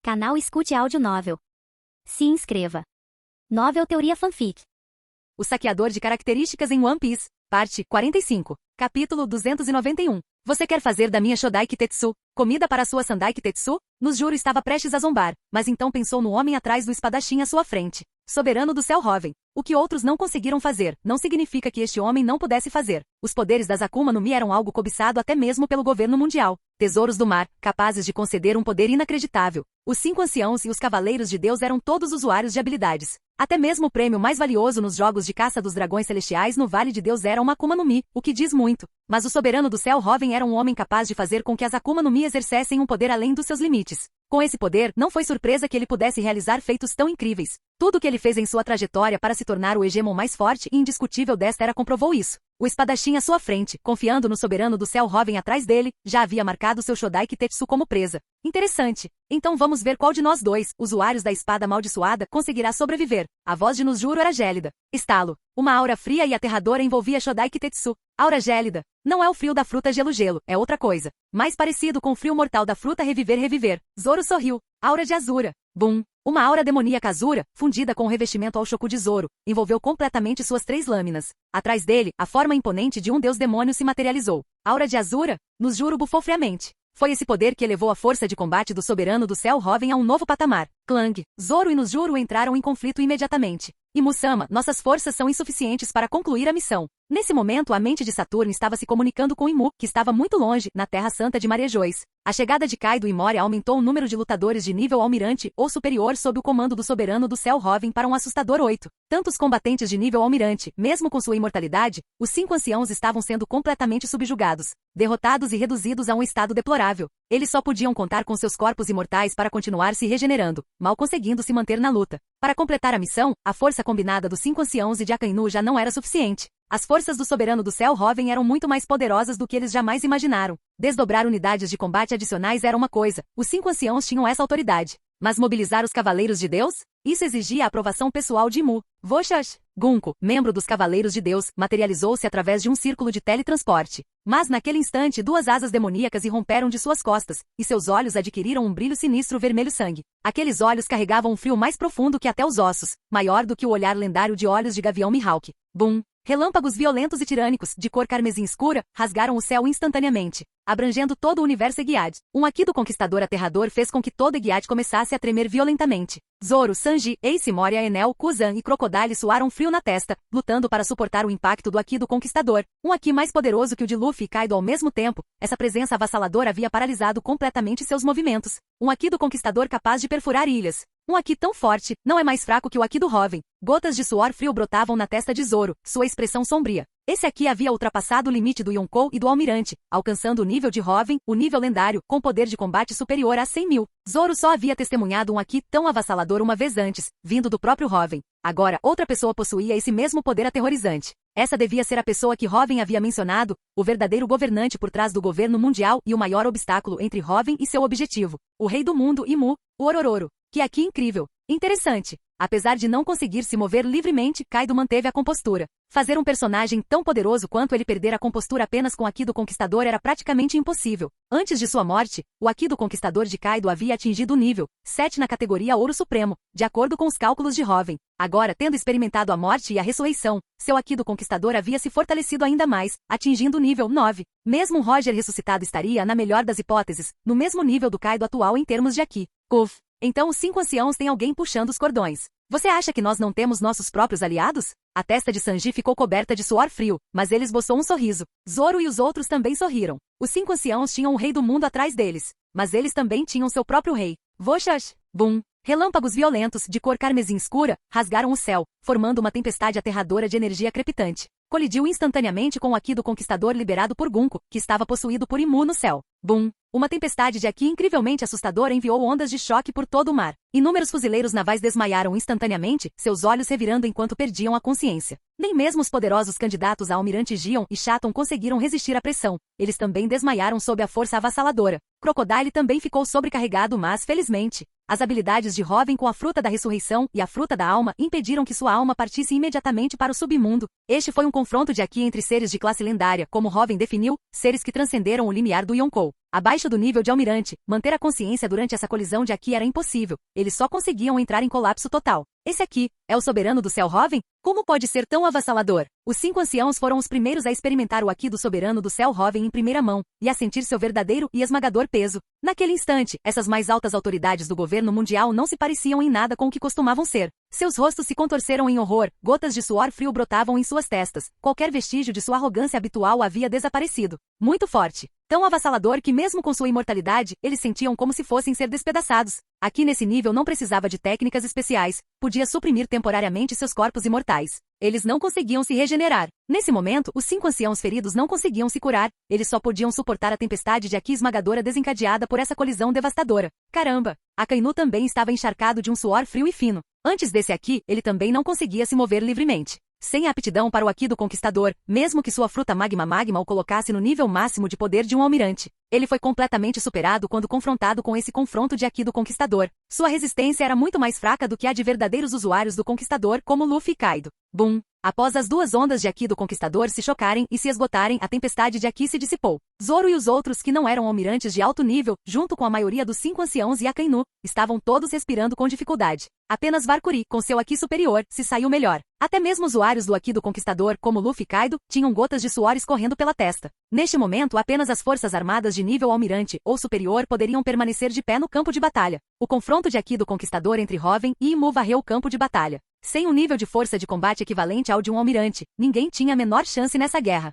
Canal Escute Áudio Novel. Se inscreva. Novel Teoria Fanfic. O saqueador de características em One Piece, parte 45, capítulo 291. Você quer fazer da minha Shodai Kitetsu comida para a sua Sandai Kitetsu? Nos juro estava prestes a zombar, mas então pensou no homem atrás do espadachim à sua frente. Soberano do céu Hoven. O que outros não conseguiram fazer, não significa que este homem não pudesse fazer. Os poderes das Akuma no Mi eram algo cobiçado até mesmo pelo governo mundial. Tesouros do mar, capazes de conceder um poder inacreditável. Os 5 anciãos e os cavaleiros de Deus eram todos usuários de habilidades. Até mesmo o prêmio mais valioso nos jogos de caça dos dragões celestiais no Vale de Deus era uma Akuma no Mi, o que diz muito. Mas o soberano do céu Hoven era um homem capaz de fazer com que as Akuma no Mi exercessem um poder além dos seus limites. Com esse poder, não foi surpresa que ele pudesse realizar feitos tão incríveis. Tudo o que ele fez em sua trajetória para se tornar o hegemon mais forte e indiscutível desta era comprovou isso. O espadachim à sua frente, confiando no soberano do céu Hoven atrás dele, já havia marcado seu Shodai Kitetsu como presa. Interessante. Então vamos ver qual de nós dois, usuários da espada amaldiçoada, conseguirá sobreviver. A voz de Nos Juro era gélida. Estalo. Uma aura fria e aterradora envolvia Shodai Kitetsu. Aura gélida. Não é o frio da fruta gelo-gelo, é outra coisa. Mais parecido com o frio mortal da fruta reviver. Zoro sorriu. Aura de Azura. Bum. Uma aura demoníaca azura, fundida com o revestimento ao Shoku de Zoro, envolveu completamente suas 3 lâminas. Atrás dele, a forma imponente de um deus demônio se materializou. Aura de Azura? Nos Juro bufou friamente. Foi esse poder que elevou a força de combate do soberano do céu Hoven a um novo patamar. Clang, Zoro e Nos Juro entraram em conflito imediatamente. E Musama, nossas forças são insuficientes para concluir a missão. Nesse momento, a mente de Saturno estava se comunicando com Imu, que estava muito longe, na Terra Santa de Marejois. A chegada de Kaido e Moria aumentou o número de lutadores de nível almirante ou superior sob o comando do soberano do céu Hoven para um assustador 8. Tanto os combatentes de nível almirante, mesmo com sua imortalidade, os 5 anciãos estavam sendo completamente subjugados, derrotados e reduzidos a um estado deplorável. Eles só podiam contar com seus corpos imortais para continuar se regenerando, mal conseguindo se manter na luta. Para completar a missão, a força combinada dos 5 anciãos e de Akainu já não era suficiente. As forças do soberano do céu Hoven eram muito mais poderosas do que eles jamais imaginaram. Desdobrar unidades de combate adicionais era uma coisa, os 5 anciãos tinham essa autoridade. Mas mobilizar os cavaleiros de Deus? Isso exigia a aprovação pessoal de Imu. Voshas, Gunko, membro dos cavaleiros de Deus, materializou-se através de um círculo de teletransporte. Mas naquele instante 2 asas demoníacas irromperam de suas costas, e seus olhos adquiriram um brilho sinistro vermelho sangue. Aqueles olhos carregavam um frio mais profundo que até os ossos, maior do que o olhar lendário de olhos de Gavião Mihawk. Bum! Relâmpagos violentos e tirânicos, de cor carmesim escura, rasgaram o céu instantaneamente, abrangendo todo o universo Eguiad. Um Akido conquistador aterrador fez com que todo Eguiad começasse a tremer violentamente. Zoro, Sanji, Ace, Moria, Enel, Kuzan e Crocodile suaram frio na testa, lutando para suportar o impacto do Akido conquistador. Um Aki mais poderoso que o de Luffy e Kaido ao mesmo tempo, essa presença avassaladora havia paralisado completamente seus movimentos. Um Akido conquistador capaz de perfurar ilhas. Um Aki tão forte, não é mais fraco que o Aki do Hoven. Gotas de suor frio brotavam na testa de Zoro, sua expressão sombria. Esse Aki havia ultrapassado o limite do Yonkou e do Almirante, alcançando o nível de Hoven, o nível lendário, com poder de combate superior a 100 mil. Zoro só havia testemunhado um Aki tão avassalador uma vez antes, vindo do próprio Hoven. Agora, outra pessoa possuía esse mesmo poder aterrorizante. Essa devia ser a pessoa que Hoven havia mencionado, o verdadeiro governante por trás do governo mundial e o maior obstáculo entre Hoven e seu objetivo. O rei do mundo, Imu, o Orororo. Que Aki incrível! Interessante! Apesar de não conseguir se mover livremente, Kaido manteve a compostura. Fazer um personagem tão poderoso quanto ele perder a compostura apenas com o Aki do Conquistador era praticamente impossível. Antes de sua morte, o Aki do Conquistador de Kaido havia atingido o nível 7 na categoria Ouro Supremo, de acordo com os cálculos de Hoven. Agora, tendo experimentado a morte e a ressurreição, seu Aki do Conquistador havia se fortalecido ainda mais, atingindo o nível 9. Mesmo um Roger ressuscitado estaria, na melhor das hipóteses, no mesmo nível do Kaido atual em termos de Aki. Kuf. Então os 5 anciãos têm alguém puxando os cordões. Você acha que nós não temos nossos próprios aliados? A testa de Sanji ficou coberta de suor frio, mas ele esboçou um sorriso. Zoro e os outros também sorriram. Os 5 anciãos tinham o rei do mundo atrás deles, mas eles também tinham seu próprio rei. Voshas! Bum! Relâmpagos violentos, de cor carmesim escura, rasgaram o céu, formando uma tempestade aterradora de energia crepitante. Colidiu instantaneamente com o Aki do Conquistador liberado por Gunko, que estava possuído por Imu no céu. Bum! Uma tempestade de Aki incrivelmente assustadora enviou ondas de choque por todo o mar. Inúmeros fuzileiros navais desmaiaram instantaneamente, seus olhos revirando enquanto perdiam a consciência. Nem mesmo os poderosos candidatos a Almirante Gion e Chaton conseguiram resistir à pressão. Eles também desmaiaram sob a força avassaladora. Crocodile também ficou sobrecarregado, mas, felizmente, as habilidades de Hoven com a fruta da ressurreição e a fruta da alma impediram que sua alma partisse imediatamente para o submundo. Este foi um confronto de Aki entre seres de classe lendária, como Hoven definiu, seres que transcenderam o limiar do Yonkou. Abaixo do nível de almirante, manter a consciência durante essa colisão de Aki era impossível. Eles só conseguiam entrar em colapso total. Esse aqui é o soberano do céu Hoven? Como pode ser tão avassalador? Os 5 anciãos foram os primeiros a experimentar o Aki do soberano do céu Hoven em primeira mão, e a sentir seu verdadeiro e esmagador peso. Naquele instante, essas mais altas autoridades do governo mundial não se pareciam em nada com o que costumavam ser. Seus rostos se contorceram em horror, gotas de suor frio brotavam em suas testas, qualquer vestígio de sua arrogância habitual havia desaparecido. Muito forte. Tão avassalador que mesmo com sua imortalidade, eles sentiam como se fossem ser despedaçados. Aqui nesse nível não precisava de técnicas especiais, podia suprimir temporariamente seus corpos imortais. Eles não conseguiam se regenerar. Nesse momento, os 5 anciãos feridos não conseguiam se curar, eles só podiam suportar a tempestade de Aki esmagadora desencadeada por essa colisão devastadora. Caramba! Akainu também estava encharcado de um suor frio e fino. Antes desse Aki, ele também não conseguia se mover livremente. Sem a aptidão para o Aki do Conquistador, mesmo que sua fruta Magma o colocasse no nível máximo de poder de um almirante. Ele foi completamente superado quando confrontado com esse confronto de Aki do Conquistador. Sua resistência era muito mais fraca do que a de verdadeiros usuários do Conquistador como Luffy e Kaido. Boom! Após as 2 ondas de Aki do Conquistador se chocarem e se esgotarem, a tempestade de Aki se dissipou. Zoro e os outros que não eram almirantes de alto nível, junto com a maioria dos 5 anciãos e Akainu, estavam todos respirando com dificuldade. Apenas Valkyrie, com seu Aki superior, se saiu melhor. Até mesmo usuários do Aki do Conquistador, como Luffy e Kaido, tinham gotas de suor escorrendo pela testa. Neste momento, apenas as forças armadas de nível almirante ou superior poderiam permanecer de pé no campo de batalha. O confronto de Aki do Conquistador entre Hoven e Imu varreu o campo de batalha. Sem um nível de força de combate equivalente ao de um almirante, ninguém tinha a menor chance nessa guerra.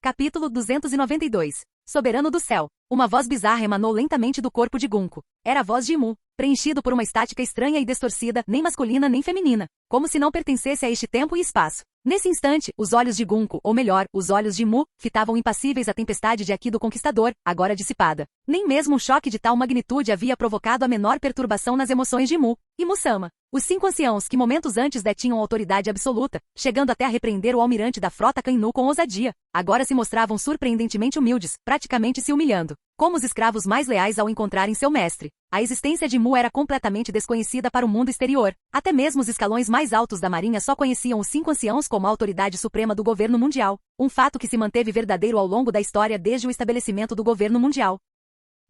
Capítulo 292. Soberano do Céu. Uma voz bizarra emanou lentamente do corpo de Gunko. Era a voz de Imu, preenchido por uma estática estranha e distorcida, nem masculina nem feminina, como se não pertencesse a este tempo e espaço. Nesse instante, os olhos de Gunko, ou melhor, os olhos de Imu, fitavam impassíveis a tempestade de Aki do Conquistador, agora dissipada. Nem mesmo um choque de tal magnitude havia provocado a menor perturbação nas emoções de Imu. Imu-sama. Os 5 anciãos que momentos antes detinham autoridade absoluta, chegando até a repreender o almirante da frota Akainu com ousadia, agora se mostravam surpreendentemente humildes, praticamente se humilhando, como os escravos mais leais ao encontrarem seu mestre. A existência de Imu era completamente desconhecida para o mundo exterior. Até mesmo os escalões mais altos da marinha só conheciam os 5 anciãos como a autoridade suprema do governo mundial, um fato que se manteve verdadeiro ao longo da história desde o estabelecimento do governo mundial.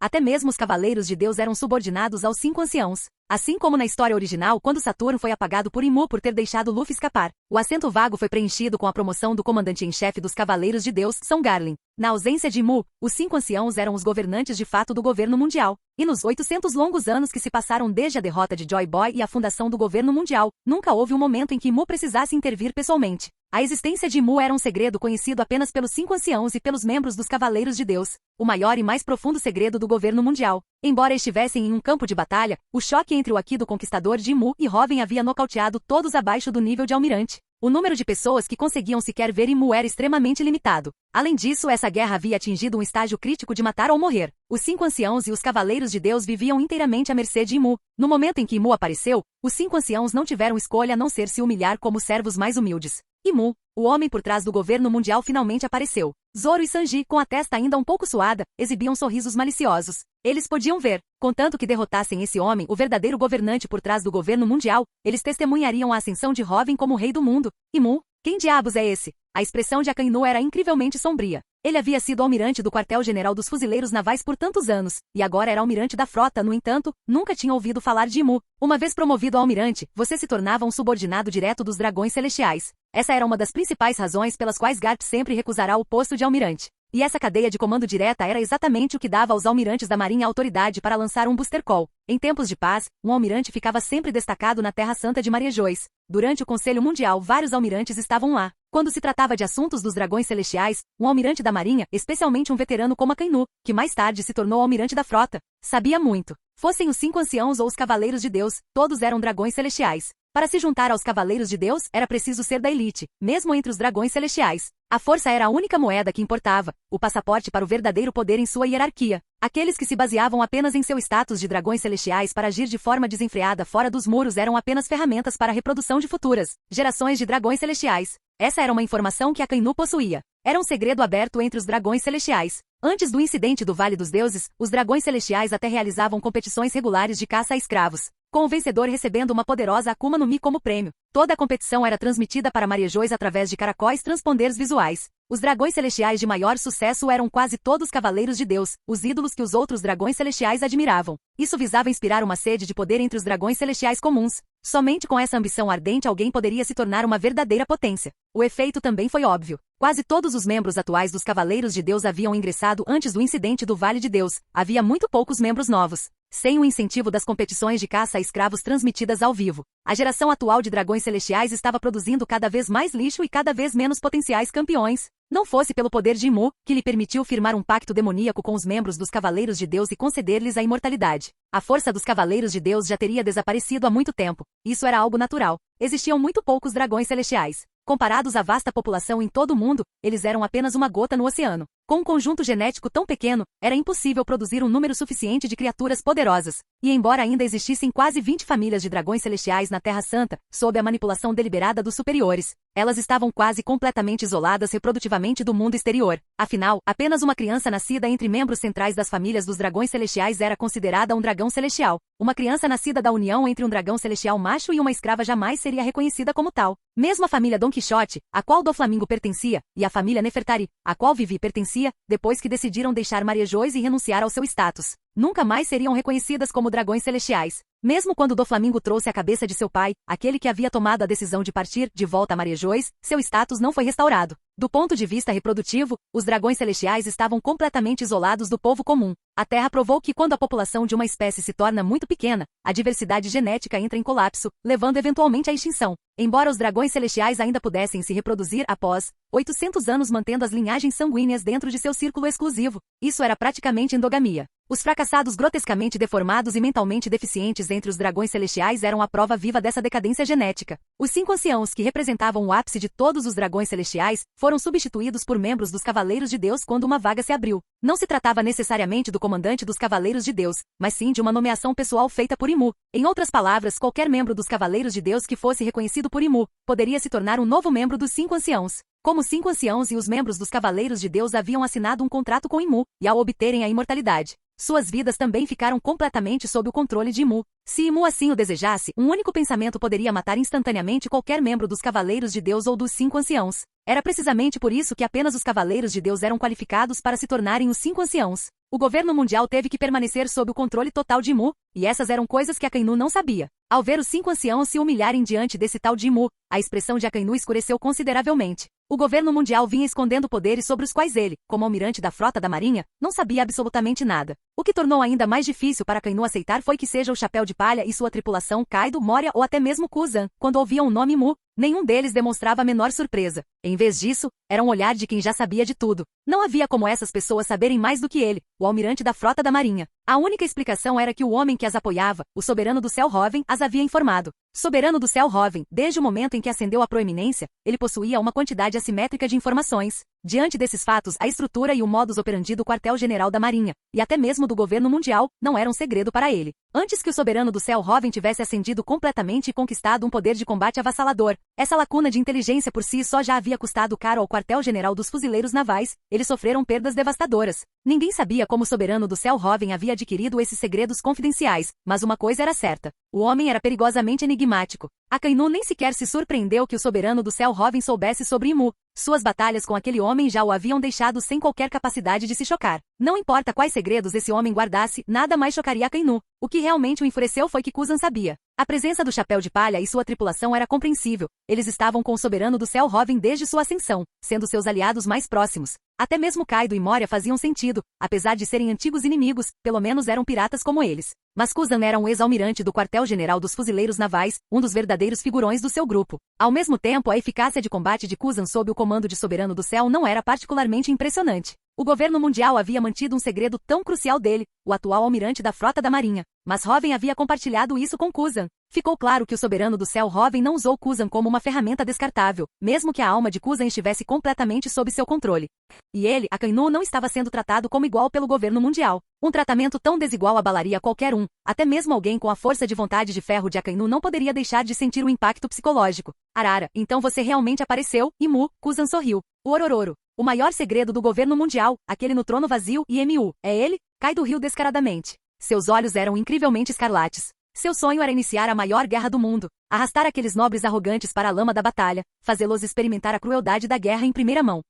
Até mesmo os cavaleiros de Deus eram subordinados aos 5 anciãos. Assim como na história original, quando Saturno foi apagado por Imu por ter deixado Luffy escapar, o assento vago foi preenchido com a promoção do comandante em chefe dos Cavaleiros de Deus, São Garlin. Na ausência de Imu, os 5 anciãos eram os governantes de fato do governo mundial. E nos 800 longos anos que se passaram desde a derrota de Joy Boy e a fundação do governo mundial, nunca houve um momento em que Imu precisasse intervir pessoalmente. A existência de Imu era um segredo conhecido apenas pelos 5 anciãos e pelos membros dos Cavaleiros de Deus, o maior e mais profundo segredo do governo mundial. Embora estivessem em um campo de batalha, o choque entre o Aki do Conquistador de Imu e Hoven havia nocauteado todos abaixo do nível de almirante. O número de pessoas que conseguiam sequer ver Imu era extremamente limitado. Além disso, essa guerra havia atingido um estágio crítico de matar ou morrer. Os 5 anciãos e os Cavaleiros de Deus viviam inteiramente à mercê de Imu. No momento em que Imu apareceu, os 5 anciãos não tiveram escolha a não ser se humilhar como servos mais humildes. Imu, o homem por trás do governo mundial, finalmente apareceu. Zoro e Sanji, com a testa ainda um pouco suada, exibiam sorrisos maliciosos. Eles podiam ver, contanto que derrotassem esse homem, o verdadeiro governante por trás do governo mundial, eles testemunhariam a ascensão de Hoven como rei do mundo. Imu, quem diabos é esse? A expressão de Akainu era incrivelmente sombria. Ele havia sido almirante do quartel-general dos fuzileiros navais por tantos anos, e agora era almirante da frota. No entanto, nunca tinha ouvido falar de Imu. Uma vez promovido a almirante, você se tornava um subordinado direto dos dragões celestiais. Essa era uma das principais razões pelas quais Garp sempre recusará o posto de almirante. E essa cadeia de comando direta era exatamente o que dava aos almirantes da marinha autoridade para lançar um booster call. Em tempos de paz, um almirante ficava sempre destacado na Terra Santa de Maria Joyce. Durante o Conselho Mundial, vários almirantes estavam lá. Quando se tratava de assuntos dos dragões celestiais, um almirante da marinha, especialmente um veterano como Akainu, que mais tarde se tornou almirante da frota, sabia muito. Fossem os 5 anciãos ou os Cavaleiros de Deus, todos eram dragões celestiais. Para se juntar aos Cavaleiros de Deus, era preciso ser da elite, mesmo entre os dragões celestiais. A força era a única moeda que importava, o passaporte para o verdadeiro poder em sua hierarquia. Aqueles que se baseavam apenas em seu status de dragões celestiais para agir de forma desenfreada fora dos muros eram apenas ferramentas para a reprodução de futuras gerações de dragões celestiais. Essa era uma informação que Akainu possuía. Era um segredo aberto entre os dragões celestiais. Antes do incidente do Vale dos Deuses, os dragões celestiais até realizavam competições regulares de caça a escravos. com o vencedor recebendo uma poderosa Akuma no Mi como prêmio. Toda a competição era transmitida para Mariejois através de caracóis transponders visuais. Os dragões celestiais de maior sucesso eram quase todos cavaleiros de Deus, os ídolos que os outros dragões celestiais admiravam. Isso visava inspirar uma sede de poder entre os dragões celestiais comuns. Somente com essa ambição ardente alguém poderia se tornar uma verdadeira potência. O efeito também foi óbvio. Quase todos os membros atuais dos Cavaleiros de Deus haviam ingressado antes do incidente do Vale de Deus. Havia muito poucos membros novos. Sem o incentivo das competições de caça a escravos transmitidas ao vivo, a geração atual de dragões celestiais estava produzindo cada vez mais lixo e cada vez menos potenciais campeões. Não fosse pelo poder de Imu, que lhe permitiu firmar um pacto demoníaco com os membros dos Cavaleiros de Deus e conceder-lhes a imortalidade. A força dos Cavaleiros de Deus já teria desaparecido há muito tempo. Isso era algo natural. Existiam muito poucos dragões celestiais. Comparados à vasta população em todo o mundo, eles eram apenas uma gota no oceano. Com um conjunto genético tão pequeno, era impossível produzir um número suficiente de criaturas poderosas. E embora ainda existissem quase 20 famílias de dragões celestiais na Terra Santa, sob a manipulação deliberada dos superiores, elas estavam quase completamente isoladas reprodutivamente do mundo exterior. Afinal, apenas uma criança nascida entre membros centrais das famílias dos dragões celestiais era considerada um dragão celestial. Uma criança nascida da união entre um dragão celestial macho e uma escrava jamais seria reconhecida como tal. Mesmo a família Don Quixote, a qual Doflamingo pertencia, e a família Nefertari, a qual Vivi pertencia, depois que decidiram deixar Mariejois e renunciar ao seu status, nunca mais seriam reconhecidas como dragões celestiais. Mesmo quando Doflamingo trouxe a cabeça de seu pai, aquele que havia tomado a decisão de partir de volta a Mariejois, seu status não foi restaurado. Do ponto de vista reprodutivo, os dragões celestiais estavam completamente isolados do povo comum. A Terra provou que quando a população de uma espécie se torna muito pequena, a diversidade genética entra em colapso, levando eventualmente à extinção. Embora os dragões celestiais ainda pudessem se reproduzir após 800 anos mantendo as linhagens sanguíneas dentro de seu círculo exclusivo, isso era praticamente endogamia. Os fracassados grotescamente deformados e mentalmente deficientes entre os dragões celestiais eram a prova viva dessa decadência genética. Os 5 anciãos que representavam o ápice de todos os dragões celestiais foram substituídos por membros dos Cavaleiros de Deus quando uma vaga se abriu. Não se tratava necessariamente do comandante dos Cavaleiros de Deus, mas sim de uma nomeação pessoal feita por Imu. Em outras palavras, qualquer membro dos Cavaleiros de Deus que fosse reconhecido por Imu poderia se tornar um novo membro dos 5 anciãos. Como os 5 anciãos e os membros dos Cavaleiros de Deus haviam assinado um contrato com Imu, e ao obterem a imortalidade, suas vidas também ficaram completamente sob o controle de Imu. Se Imu assim o desejasse, um único pensamento poderia matar instantaneamente qualquer membro dos Cavaleiros de Deus ou dos 5 anciãos. Era precisamente por isso que apenas os Cavaleiros de Deus eram qualificados para se tornarem os 5 anciãos. O governo mundial teve que permanecer sob o controle total de Imu, e essas eram coisas que Akainu não sabia. Ao ver os 5 anciãos se humilharem diante desse tal de Imu, a expressão de Akainu escureceu consideravelmente. O governo mundial vinha escondendo poderes sobre os quais ele, como almirante da frota da marinha, não sabia absolutamente nada. O que tornou ainda mais difícil para Akainu aceitar foi que seja o Chapéu de Palha e sua tripulação, Kaido, Moria ou até mesmo Kuzan, quando ouviam o nome Imu, nenhum deles demonstrava a menor surpresa. Em vez disso, era um olhar de quem já sabia de tudo. Não havia como essas pessoas saberem mais do que ele, o almirante da frota da marinha. A única explicação era que o homem que as apoiava, o soberano do céu Hoven, as havia informado. Soberano do céu Hoven, desde o momento em que ascendeu à proeminência, ele possuía uma quantidade assimétrica de informações. Diante desses fatos, a estrutura e o modus operandi do quartel-general da Marinha, e até mesmo do governo mundial, não eram segredo para ele. Antes que o soberano do céu Hoven tivesse ascendido completamente e conquistado um poder de combate avassalador, essa lacuna de inteligência por si só já havia custado caro ao quartel-general dos fuzileiros navais, eles sofreram perdas devastadoras. Ninguém sabia como o soberano do céu Hoven havia adquirido esses segredos confidenciais, mas uma coisa era certa. O homem era perigosamente enigmático. Akainu nem sequer se surpreendeu que o soberano do céu Hoven soubesse sobre Imu. Suas batalhas com aquele homem já o haviam deixado sem qualquer capacidade de se chocar. Não importa quais segredos esse homem guardasse, nada mais chocaria Akainu. O que realmente o enfureceu foi que Kuzan sabia. A presença do Chapéu de Palha e sua tripulação era compreensível. Eles estavam com o soberano do céu Hoven desde sua ascensão, sendo seus aliados mais próximos. Até mesmo Kaido e Moria faziam sentido, apesar de serem antigos inimigos, pelo menos eram piratas como eles. Mas Kuzan era um ex-almirante do quartel-general dos fuzileiros navais, um dos verdadeiros figurões do seu grupo. Ao mesmo tempo, a eficácia de combate de Kuzan sob o comando de Soberano do Céu não era particularmente impressionante. O governo mundial havia mantido um segredo tão crucial dele, o atual almirante da frota da marinha. Mas Hoven havia compartilhado isso com Kuzan. Ficou claro que o soberano do céu Hoven não usou Kuzan como uma ferramenta descartável, mesmo que a alma de Kuzan estivesse completamente sob seu controle. E ele, Akainu, não estava sendo tratado como igual pelo governo mundial. Um tratamento tão desigual abalaria qualquer um, até mesmo alguém com a força de vontade de ferro de Akainu não poderia deixar de sentir o impacto psicológico. Arara, então você realmente apareceu, Imu, Kuzan sorriu. O Orororo. O maior segredo do governo mundial, aquele no trono vazio e MU, é ele? Kaido riu descaradamente. Seus olhos eram incrivelmente escarlates. Seu sonho era iniciar a maior guerra do mundo, arrastar aqueles nobres arrogantes para a lama da batalha, fazê-los experimentar a crueldade da guerra em primeira mão.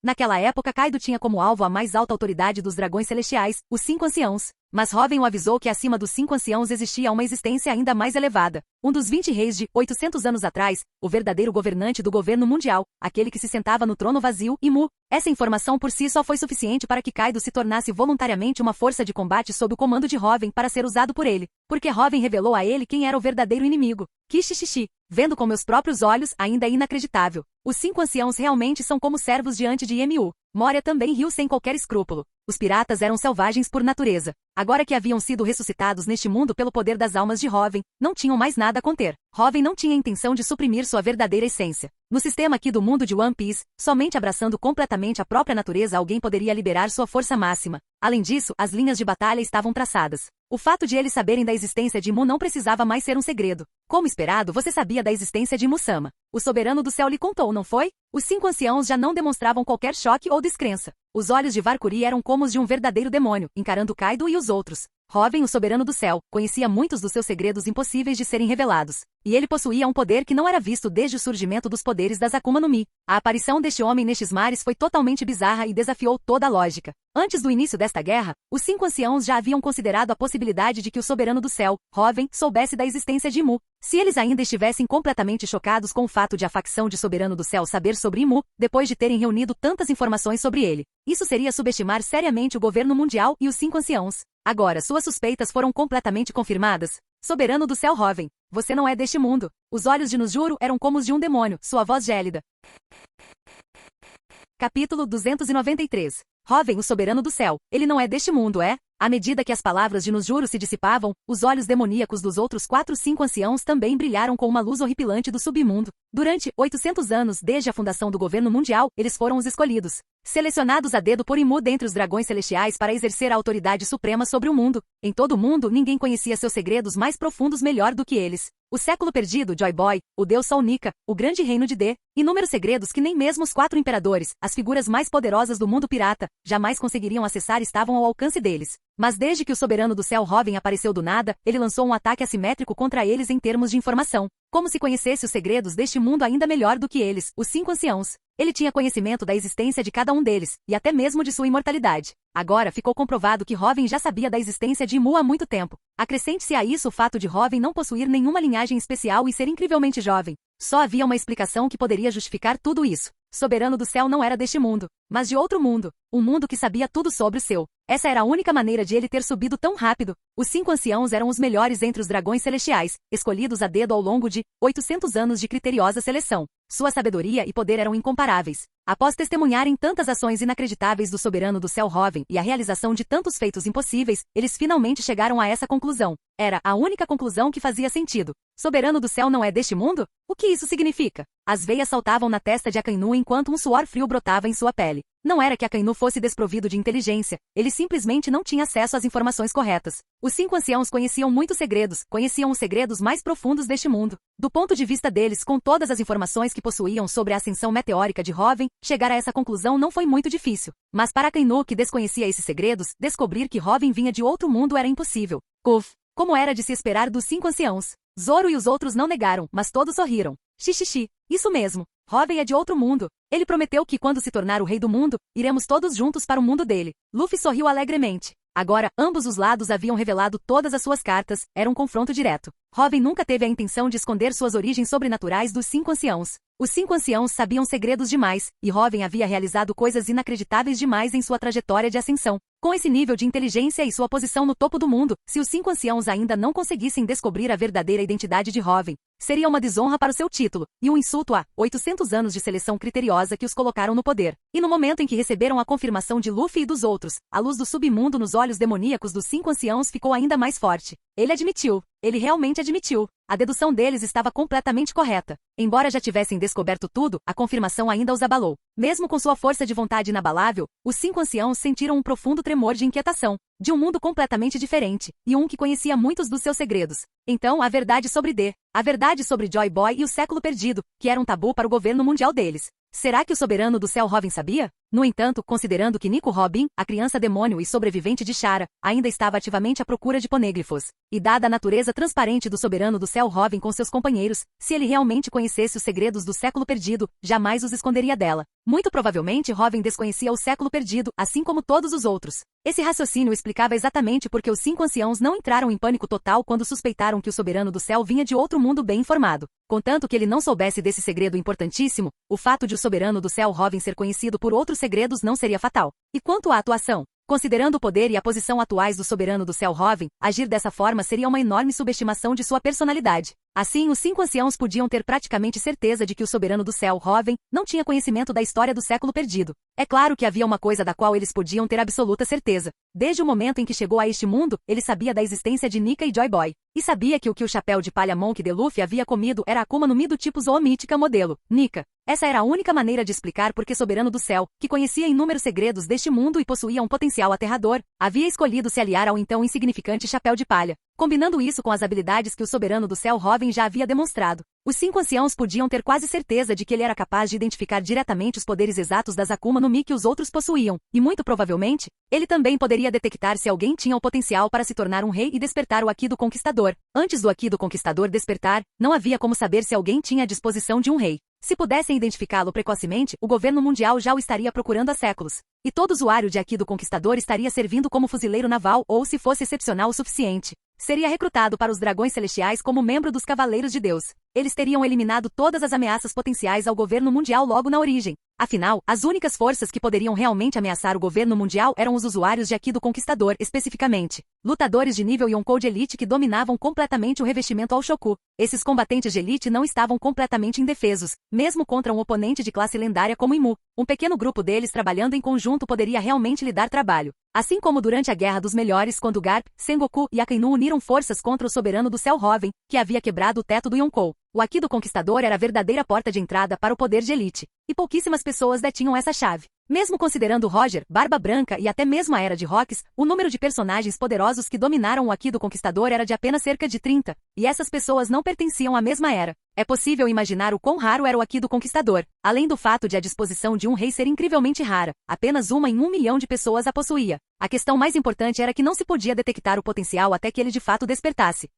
Naquela época Kaido tinha como alvo a mais alta autoridade dos dragões celestiais, os 5 anciãos. Mas Robin o avisou que acima dos 5 anciãos existia uma existência ainda mais elevada. Um dos 20 reis de 800 anos atrás, o verdadeiro governante do governo mundial, aquele que se sentava no trono vazio, Imu. Essa informação por si só foi suficiente para que Kaido se tornasse voluntariamente uma força de combate sob o comando de Robin para ser usado por ele. Porque Robin revelou a ele quem era o verdadeiro inimigo. Kishixishi. Vendo com meus próprios olhos, ainda é inacreditável. Os 5 anciãos realmente são como servos diante de Emu. Moria também riu sem qualquer escrúpulo. Os piratas eram selvagens por natureza. Agora que haviam sido ressuscitados neste mundo pelo poder das almas de Robin, não tinham mais nada a conter. Robin não tinha intenção de suprimir sua verdadeira essência. No sistema aqui do mundo de One Piece, somente abraçando completamente a própria natureza alguém poderia liberar sua força máxima. Além disso, as linhas de batalha estavam traçadas. O fato de eles saberem da existência de Imu não precisava mais ser um segredo. Como esperado, você sabia da existência de Imu-sama. O soberano do céu lhe contou, não foi? Os 5 anciãos já não demonstravam qualquer choque ou descrença. Os olhos de Valkyrie eram como os de um verdadeiro demônio, encarando Kaido e os outros. Robin, o soberano do céu, conhecia muitos dos seus segredos impossíveis de serem revelados. E ele possuía um poder que não era visto desde o surgimento dos poderes das Akuma no Mi. A aparição deste homem nestes mares foi totalmente bizarra e desafiou toda a lógica. Antes do início desta guerra, os 5 anciãos já haviam considerado a possibilidade de que o soberano do céu, Robin, soubesse da existência de Imu. Se eles ainda estivessem completamente chocados com o fato de a facção de soberano do céu saber sobre Imu, depois de terem reunido tantas informações sobre ele, isso seria subestimar seriamente o governo mundial e os 5 anciãos. Agora, suas suspeitas foram completamente confirmadas. Soberano do céu Robin, você não é deste mundo. Os olhos de Nojuro eram como os de um demônio, sua voz gélida. Capítulo 293. Robin, o soberano do céu, ele não é deste mundo, é? À medida que as palavras de Nojuro se dissipavam, os olhos demoníacos dos outros 5 anciãos também brilharam com uma luz horripilante do submundo. Durante 800 anos desde a fundação do governo mundial, eles foram os escolhidos. Selecionados a dedo por Imu dentre os dragões celestiais para exercer a autoridade suprema sobre o mundo. Em todo o mundo, ninguém conhecia seus segredos mais profundos melhor do que eles. O século perdido, Joy Boy, o deus Sol Nika, o grande reino de D, inúmeros segredos que nem mesmo os 4 imperadores, as figuras mais poderosas do mundo pirata, jamais conseguiriam acessar estavam ao alcance deles. Mas desde que o soberano do céu Robin apareceu do nada, ele lançou um ataque assimétrico contra eles em termos de informação. Como se conhecesse os segredos deste mundo ainda melhor do que eles, os 5 anciãos. Ele tinha conhecimento da existência de cada um deles, e até mesmo de sua imortalidade. Agora ficou comprovado que Robin já sabia da existência de Imu há muito tempo. Acrescente-se a isso o fato de Robin não possuir nenhuma linhagem especial e ser incrivelmente jovem. Só havia uma explicação que poderia justificar tudo isso. Soberano do céu não era deste mundo, mas de outro mundo. Um mundo que sabia tudo sobre o seu. Essa era a única maneira de ele ter subido tão rápido. Os 5 anciãos eram os melhores entre os dragões celestiais, escolhidos a dedo ao longo de 800 anos de criteriosa seleção. Sua sabedoria e poder eram incomparáveis. Após testemunharem tantas ações inacreditáveis do soberano do céu Robin e a realização de tantos feitos impossíveis, eles finalmente chegaram a essa conclusão. Era a única conclusão que fazia sentido. Soberano do céu não é deste mundo? O que isso significa? As veias saltavam na testa de Akainu enquanto um suor frio brotava em sua pele. Não era que Akainu fosse desprovido de inteligência, ele simplesmente não tinha acesso às informações corretas. Os 5 anciãos conheciam muitos segredos, conheciam os segredos mais profundos deste mundo. Do ponto de vista deles, com todas as informações que possuíam sobre a ascensão meteórica de Robin, chegar a essa conclusão não foi muito difícil. Mas para Akainu, que desconhecia esses segredos, descobrir que Robin vinha de outro mundo era impossível. Como era de se esperar dos 5 anciãos. Zoro e os outros não negaram, mas todos sorriram. Xixixi, isso mesmo. Robin é de outro mundo. Ele prometeu que quando se tornar o rei do mundo, iremos todos juntos para o mundo dele. Luffy sorriu alegremente. Agora, ambos os lados haviam revelado todas as suas cartas, era um confronto direto. Robin nunca teve a intenção de esconder suas origens sobrenaturais dos 5 anciãos. Os 5 anciãos sabiam segredos demais, e Robin havia realizado coisas inacreditáveis demais em sua trajetória de ascensão. Com esse nível de inteligência e sua posição no topo do mundo, se os 5 anciãos ainda não conseguissem descobrir a verdadeira identidade de Robin, seria uma desonra para o seu título, e um insulto a 800 anos de seleção criteriosa que os colocaram no poder. E no momento em que receberam a confirmação de Luffy e dos outros, a luz do submundo nos olhos demoníacos dos 5 anciãos ficou ainda mais forte. Ele admitiu. Ele realmente admitiu. A dedução deles estava completamente correta. Embora já tivessem descoberto tudo, a confirmação ainda os abalou. Mesmo com sua força de vontade inabalável, os 5 anciãos sentiram um profundo tremor de inquietação. De um mundo completamente diferente, e um que conhecia muitos dos seus segredos. Então, a verdade sobre D, a verdade sobre Joy Boy e o século perdido, que era um tabu para o governo mundial deles. Será que o soberano do céu Robin sabia? No entanto, considerando que Nico Robin, a criança demônio e sobrevivente de Shara, ainda estava ativamente à procura de ponêglifos, e dada a natureza transparente do soberano do céu Robin com seus companheiros, se ele realmente conhecesse os segredos do século perdido, jamais os esconderia dela. Muito provavelmente Robin desconhecia o século perdido, assim como todos os outros. Esse raciocínio explicava exatamente porque os 5 anciãos não entraram em pânico total quando suspeitaram que o soberano do céu vinha de outro mundo bem informado. Contanto que ele não soubesse desse segredo importantíssimo, o fato de o soberano do céu Robin ser conhecido por outros segredos não seria fatal. E quanto à atuação? Considerando o poder e a posição atuais do soberano do céu Robin, agir dessa forma seria uma enorme subestimação de sua personalidade. Assim, os 5 anciãos podiam ter praticamente certeza de que o soberano do céu Robin não tinha conhecimento da história do século perdido. É claro que havia uma coisa da qual eles podiam ter absoluta certeza. Desde o momento em que chegou a este mundo, ele sabia da existência de Nika e Joy Boy. E sabia que o chapéu de palha Monk de Luffy havia comido era Akuma no Mi do tipo Zoomítica modelo, Nika. Essa era a única maneira de explicar por que soberano do céu, que conhecia inúmeros segredos deste mundo e possuía um potencial aterrador, havia escolhido se aliar ao então insignificante chapéu de palha. Combinando isso com as habilidades que o soberano do céu Robin já havia demonstrado, os 5 anciãos podiam ter quase certeza de que ele era capaz de identificar diretamente os poderes exatos das Akuma no Mi que os outros possuíam, e muito provavelmente, ele também poderia detectar se alguém tinha o potencial para se tornar um rei e despertar o Haki do Conquistador. Antes do Haki do Conquistador despertar, não havia como saber se alguém tinha a disposição de um rei. Se pudessem identificá-lo precocemente, o governo mundial já o estaria procurando há séculos. E todo usuário de Haki do Conquistador estaria servindo como fuzileiro naval ou, se fosse excepcional o suficiente, seria recrutado para os dragões celestiais como membro dos Cavaleiros de Deus. Eles teriam eliminado todas as ameaças potenciais ao governo mundial logo na origem. Afinal, as únicas forças que poderiam realmente ameaçar o governo mundial eram os usuários de Haki do Conquistador, especificamente. Lutadores de nível Yonkou de elite que dominavam completamente o revestimento ao Shoku. Esses combatentes de elite não estavam completamente indefesos, mesmo contra um oponente de classe lendária como Imu. Um pequeno grupo deles trabalhando em conjunto poderia realmente lhe dar trabalho. Assim como durante a Guerra dos Melhores, quando Garp, Sengoku e Akainu uniram forças contra o soberano do céu Robin, que havia quebrado o teto do Yonkou. O Haki do Conquistador era a verdadeira porta de entrada para o poder de elite, e pouquíssimas pessoas detinham essa chave. Mesmo considerando Roger, Barba Branca e até mesmo a Era de Rocks, o número de personagens poderosos que dominaram o Haki do Conquistador era de apenas cerca de 30, e essas pessoas não pertenciam à mesma era. É possível imaginar o quão raro era o Haki do Conquistador, além do fato de a disposição de um rei ser incrivelmente rara, apenas uma em 1 milhão de pessoas a possuía. A questão mais importante era que não se podia detectar o potencial até que ele de fato despertasse.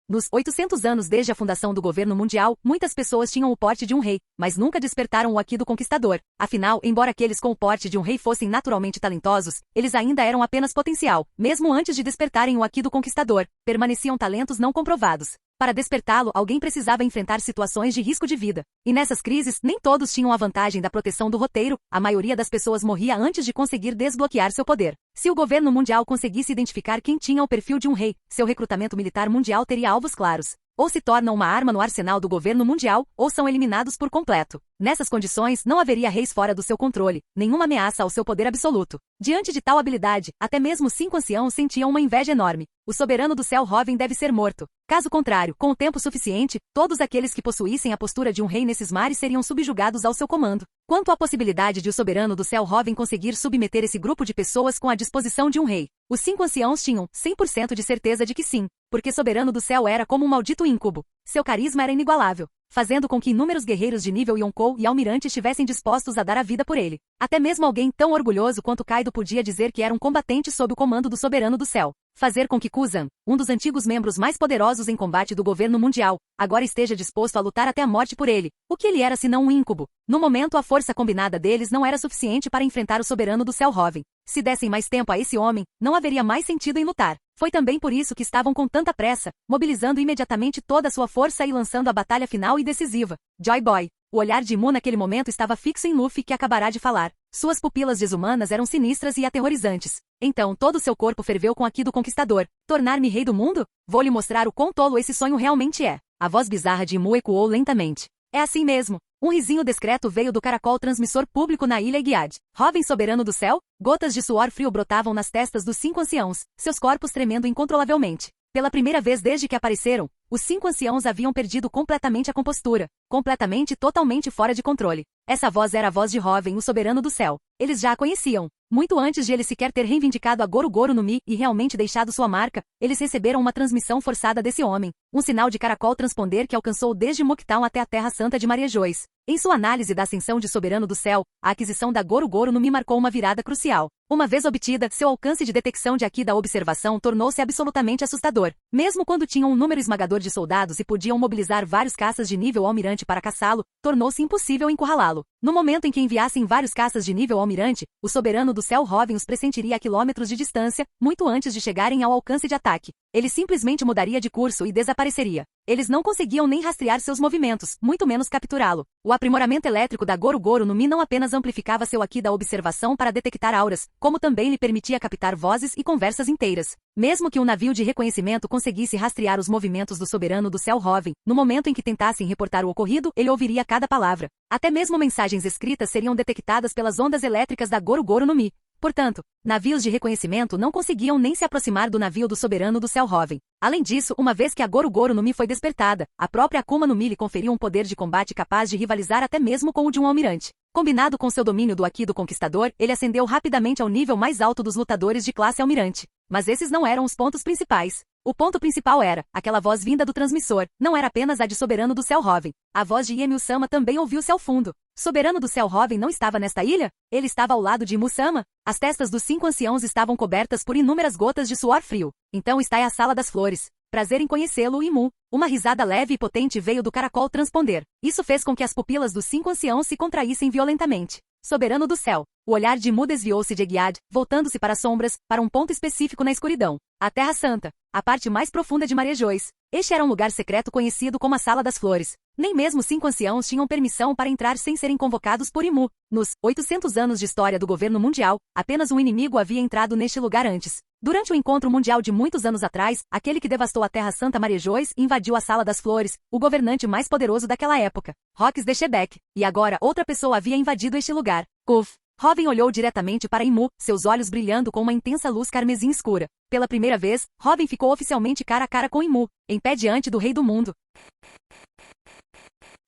Nos 800 anos desde a fundação do governo mundial, muitas pessoas tinham o porte de um rei, mas nunca despertaram o Haki do Conquistador. Afinal, embora aqueles com o porte de um rei fossem naturalmente talentosos, eles ainda eram apenas potencial. Mesmo antes de despertarem o Haki do Conquistador, permaneciam talentos não comprovados. Para despertá-lo, alguém precisava enfrentar situações de risco de vida. E nessas crises, nem todos tinham a vantagem da proteção do roteiro, a maioria das pessoas morria antes de conseguir desbloquear seu poder. Se o governo mundial conseguisse identificar quem tinha o perfil de um rei, seu recrutamento militar mundial teria alvos claros. Ou se tornam uma arma no arsenal do governo mundial, ou são eliminados por completo. Nessas condições, não haveria reis fora do seu controle, nenhuma ameaça ao seu poder absoluto. Diante de tal habilidade, até mesmo os 5 anciãos sentiam uma inveja enorme. O soberano do céu Robin deve ser morto. Caso contrário, com o tempo suficiente, todos aqueles que possuíssem a postura de um rei nesses mares seriam subjugados ao seu comando. Quanto à possibilidade de o soberano do céu Robin conseguir submeter esse grupo de pessoas com a disposição de um rei, os 5 anciãos tinham 100% de certeza de que sim, porque soberano do céu era como um maldito íncubo. Seu carisma era inigualável, fazendo com que inúmeros guerreiros de nível Yonkou e almirante estivessem dispostos a dar a vida por ele. Até mesmo alguém tão orgulhoso quanto Kaido podia dizer que era um combatente sob o comando do soberano do céu. Fazer com que Kuzan, um dos antigos membros mais poderosos em combate do governo mundial, agora esteja disposto a lutar até a morte por ele. O que ele era senão um íncubo? No momento, a força combinada deles não era suficiente para enfrentar o soberano do céu Robin. Se dessem mais tempo a esse homem, não haveria mais sentido em lutar. Foi também por isso que estavam com tanta pressa, mobilizando imediatamente toda a sua força e lançando a batalha final e decisiva. Joy Boy. O olhar de Imu naquele momento estava fixo em Luffy, que acabará de falar. Suas pupilas desumanas eram sinistras e aterrorizantes. Então todo seu corpo ferveu com Haki do Conquistador. Tornar-me rei do mundo? Vou lhe mostrar o quão tolo esse sonho realmente é. A voz bizarra de Imu ecoou lentamente. É assim mesmo. Um risinho discreto veio do caracol transmissor público na ilha Giad. Robin soberano do céu? Gotas de suor frio brotavam nas testas dos 5 anciãos, seus corpos tremendo incontrolavelmente. Pela primeira vez desde que apareceram, os 5 anciãos haviam perdido completamente a compostura, completamente e totalmente fora de controle. Essa voz era a voz de Hoven, o soberano do céu. Eles já a conheciam. Muito antes de ele sequer ter reivindicado a Goro no Mi e realmente deixado sua marca, eles receberam uma transmissão forçada desse homem, um sinal de caracol transponder que alcançou desde Mocktown até a Terra Santa de Maria Joyce. Em sua análise da ascensão de soberano do céu, a aquisição da Goro no Mi marcou uma virada crucial. Uma vez obtida, seu alcance de detecção de aqui da observação tornou-se absolutamente assustador. Mesmo quando tinham um número esmagador de soldados e podiam mobilizar vários caças de nível almirante para caçá-lo, tornou-se impossível encurralá-lo. No momento em que enviassem vários caças de nível almirante, o soberano do céu Hoven os pressentiria a quilômetros de distância, muito antes de chegarem ao alcance de ataque. Ele simplesmente mudaria de curso e desapareceria. Eles não conseguiam nem rastrear seus movimentos, muito menos capturá-lo. O aprimoramento elétrico da Goro no Mi não apenas amplificava seu aqui da observação para detectar auras, como também lhe permitia captar vozes e conversas inteiras. Mesmo que um navio de reconhecimento conseguisse rastrear os movimentos do soberano do céu Hoven, no momento em que tentassem reportar o ocorrido, ele ouviria cada palavra. Até mesmo mensagens escritas seriam detectadas pelas ondas elétricas da Goro no Mi. Portanto, navios de reconhecimento não conseguiam nem se aproximar do navio do soberano do céu Hoven. Além disso, uma vez que a Goro no Mi foi despertada, a própria Akuma no Mi lhe conferiu um poder de combate capaz de rivalizar até mesmo com o de um almirante. Combinado com seu domínio do Aqui do Conquistador, ele ascendeu rapidamente ao nível mais alto dos lutadores de classe almirante. Mas esses não eram os pontos principais. O ponto principal era, aquela voz vinda do transmissor, não era apenas a de soberano do céu Hoven. A voz de Yemil-sama também ouviu-se ao fundo. Soberano do céu Hoven não estava nesta ilha? Ele estava ao lado de Imu-sama? As testas dos 5 anciãos estavam cobertas por inúmeras gotas de suor frio. Então está a Sala das Flores. Prazer em conhecê-lo, Imu. Uma risada leve e potente veio do caracol transponder. Isso fez com que as pupilas dos 5 anciãos se contraíssem violentamente. Soberano do céu. O olhar de Imu desviou-se de Egiad, voltando-se para as sombras, para um ponto específico na escuridão. A Terra Santa. A parte mais profunda de Maria Joyce. Este era um lugar secreto conhecido como a Sala das Flores. Nem mesmo 5 anciãos tinham permissão para entrar sem serem convocados por Imu. Nos 800 anos de história do governo mundial, apenas um inimigo havia entrado neste lugar antes. Durante o encontro mundial de muitos anos atrás, aquele que devastou a Terra Santa Maria Joyce invadiu a Sala das Flores, o governante mais poderoso daquela época, Rox de Shebeck. E agora outra pessoa havia invadido este lugar. Kuf. Hoven olhou diretamente para Imu, seus olhos brilhando com uma intensa luz carmesim escura. Pela primeira vez, Hoven ficou oficialmente cara a cara com Imu, em pé diante do Rei do Mundo.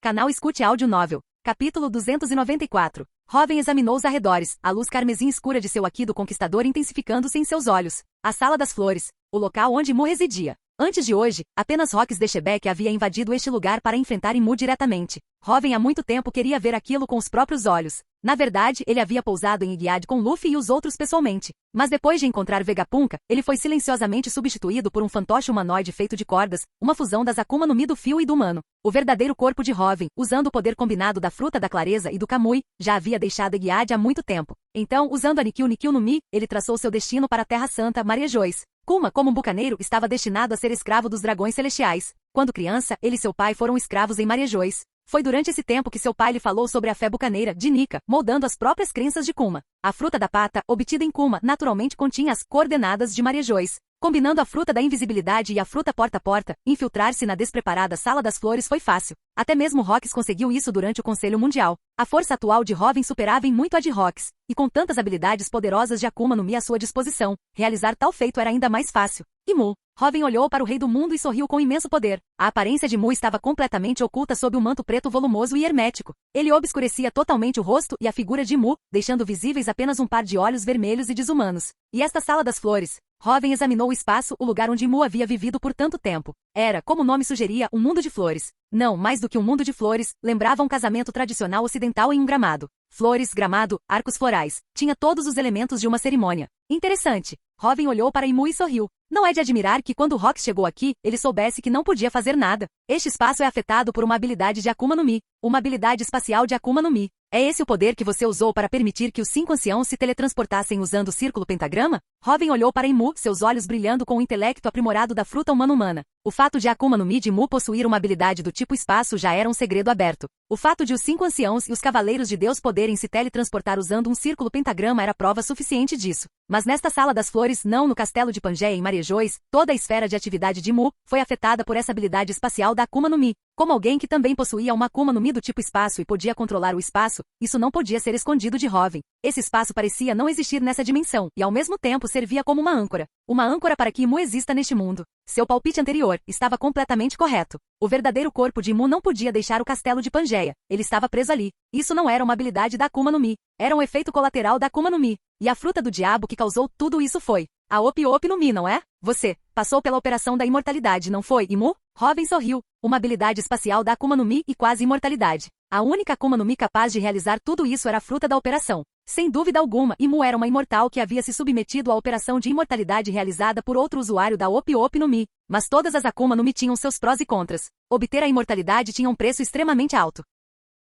Canal Escute Áudio Novel. Capítulo 294. Hoven examinou os arredores, a luz carmesim escura de seu Aqui do Conquistador intensificando-se em seus olhos. A Sala das Flores, o local onde Imu residia. Antes de hoje, apenas Rox de Shebeck havia invadido este lugar para enfrentar Imu diretamente. Hoven há muito tempo queria ver aquilo com os próprios olhos. Na verdade, ele havia pousado em Egiad com Luffy e os outros pessoalmente. Mas depois de encontrar Vegapunk, ele foi silenciosamente substituído por um fantoche humanoide feito de cordas, uma fusão das Akuma no Mi do fio e do humano. O verdadeiro corpo de Hoven, usando o poder combinado da Fruta da Clareza e do Kamui, já havia deixado Egiad há muito tempo. Então, usando a Nikyu no Mi, ele traçou seu destino para a Terra Santa Maria Joyce. Kuma, como um bucaneiro, estava destinado a ser escravo dos dragões celestiais. Quando criança, ele e seu pai foram escravos em Maria Joyce. Foi durante esse tempo que seu pai lhe falou sobre a fé bucaneira de Nika, moldando as próprias crenças de Kuma. A fruta da pata, obtida em Kuma, naturalmente continha as coordenadas de Maria Joyce. Combinando a fruta da invisibilidade e a fruta porta-a-porta, infiltrar-se na despreparada Sala das Flores foi fácil. Até mesmo Rox conseguiu isso durante o Conselho Mundial. A força atual de Hoven superava em muito a de Rox, e com tantas habilidades poderosas de Akuma no Mi à sua disposição, realizar tal feito era ainda mais fácil. Imu. Hoven olhou para o Rei do Mundo e sorriu com imenso poder. A aparência de Mu estava completamente oculta sob um manto preto volumoso e hermético. Ele obscurecia totalmente o rosto e a figura de Mu, deixando visíveis apenas um par de olhos vermelhos e desumanos. E esta Sala das Flores? Hoven examinou o espaço, o lugar onde Mu havia vivido por tanto tempo. Era, como o nome sugeria, um mundo de flores. Não, mais do que um mundo de flores, lembrava um casamento tradicional ocidental em um gramado. Flores, gramado, arcos florais. Tinha todos os elementos de uma cerimônia. Interessante. Hoven olhou para Imu e sorriu. Não é de admirar que quando Rox chegou aqui, ele soubesse que não podia fazer nada. Este espaço é afetado por uma habilidade de Akuma no Mi. Uma habilidade espacial de Akuma no Mi. É esse o poder que você usou para permitir que os 5 anciãos se teletransportassem usando o círculo pentagrama? Hoven olhou para Imu, seus olhos brilhando com o intelecto aprimorado da fruta humana. O fato de Akuma no Mi de Imu possuir uma habilidade do tipo espaço já era um segredo aberto. O fato de os 5 anciãos e os cavaleiros de Deus poderem se teletransportar usando um círculo pentagrama era prova suficiente disso. Mas nesta Sala das Flores, não no Castelo de Pangeia em Maria Joyce, toda a esfera de atividade de Imu foi afetada por essa habilidade espacial da Akuma no Mi. Como alguém que também possuía uma Akuma no Mi do tipo espaço e podia controlar o espaço, isso não podia ser escondido de Robin. Esse espaço parecia não existir nessa dimensão, e ao mesmo tempo servia como uma âncora. Uma âncora para que Imu exista neste mundo. Seu palpite anterior estava completamente correto. O verdadeiro corpo de Imu não podia deixar o castelo de Pangeia. Ele estava preso ali. Isso não era uma habilidade da Akuma no Mi. Era um efeito colateral da Akuma no Mi. E a fruta do diabo que causou tudo isso foi a Opi Opi no Mi, não é? Você passou pela operação da imortalidade, não foi, Imu? Robin sorriu. Uma habilidade espacial da Akuma no Mi e quase imortalidade. A única Akuma no Mi capaz de realizar tudo isso era a fruta da operação. Sem dúvida alguma, Imu era uma imortal que havia se submetido à operação de imortalidade realizada por outro usuário da Opi Opi no Mi. Mas todas as Akuma no Mi tinham seus prós e contras. Obter a imortalidade tinha um preço extremamente alto.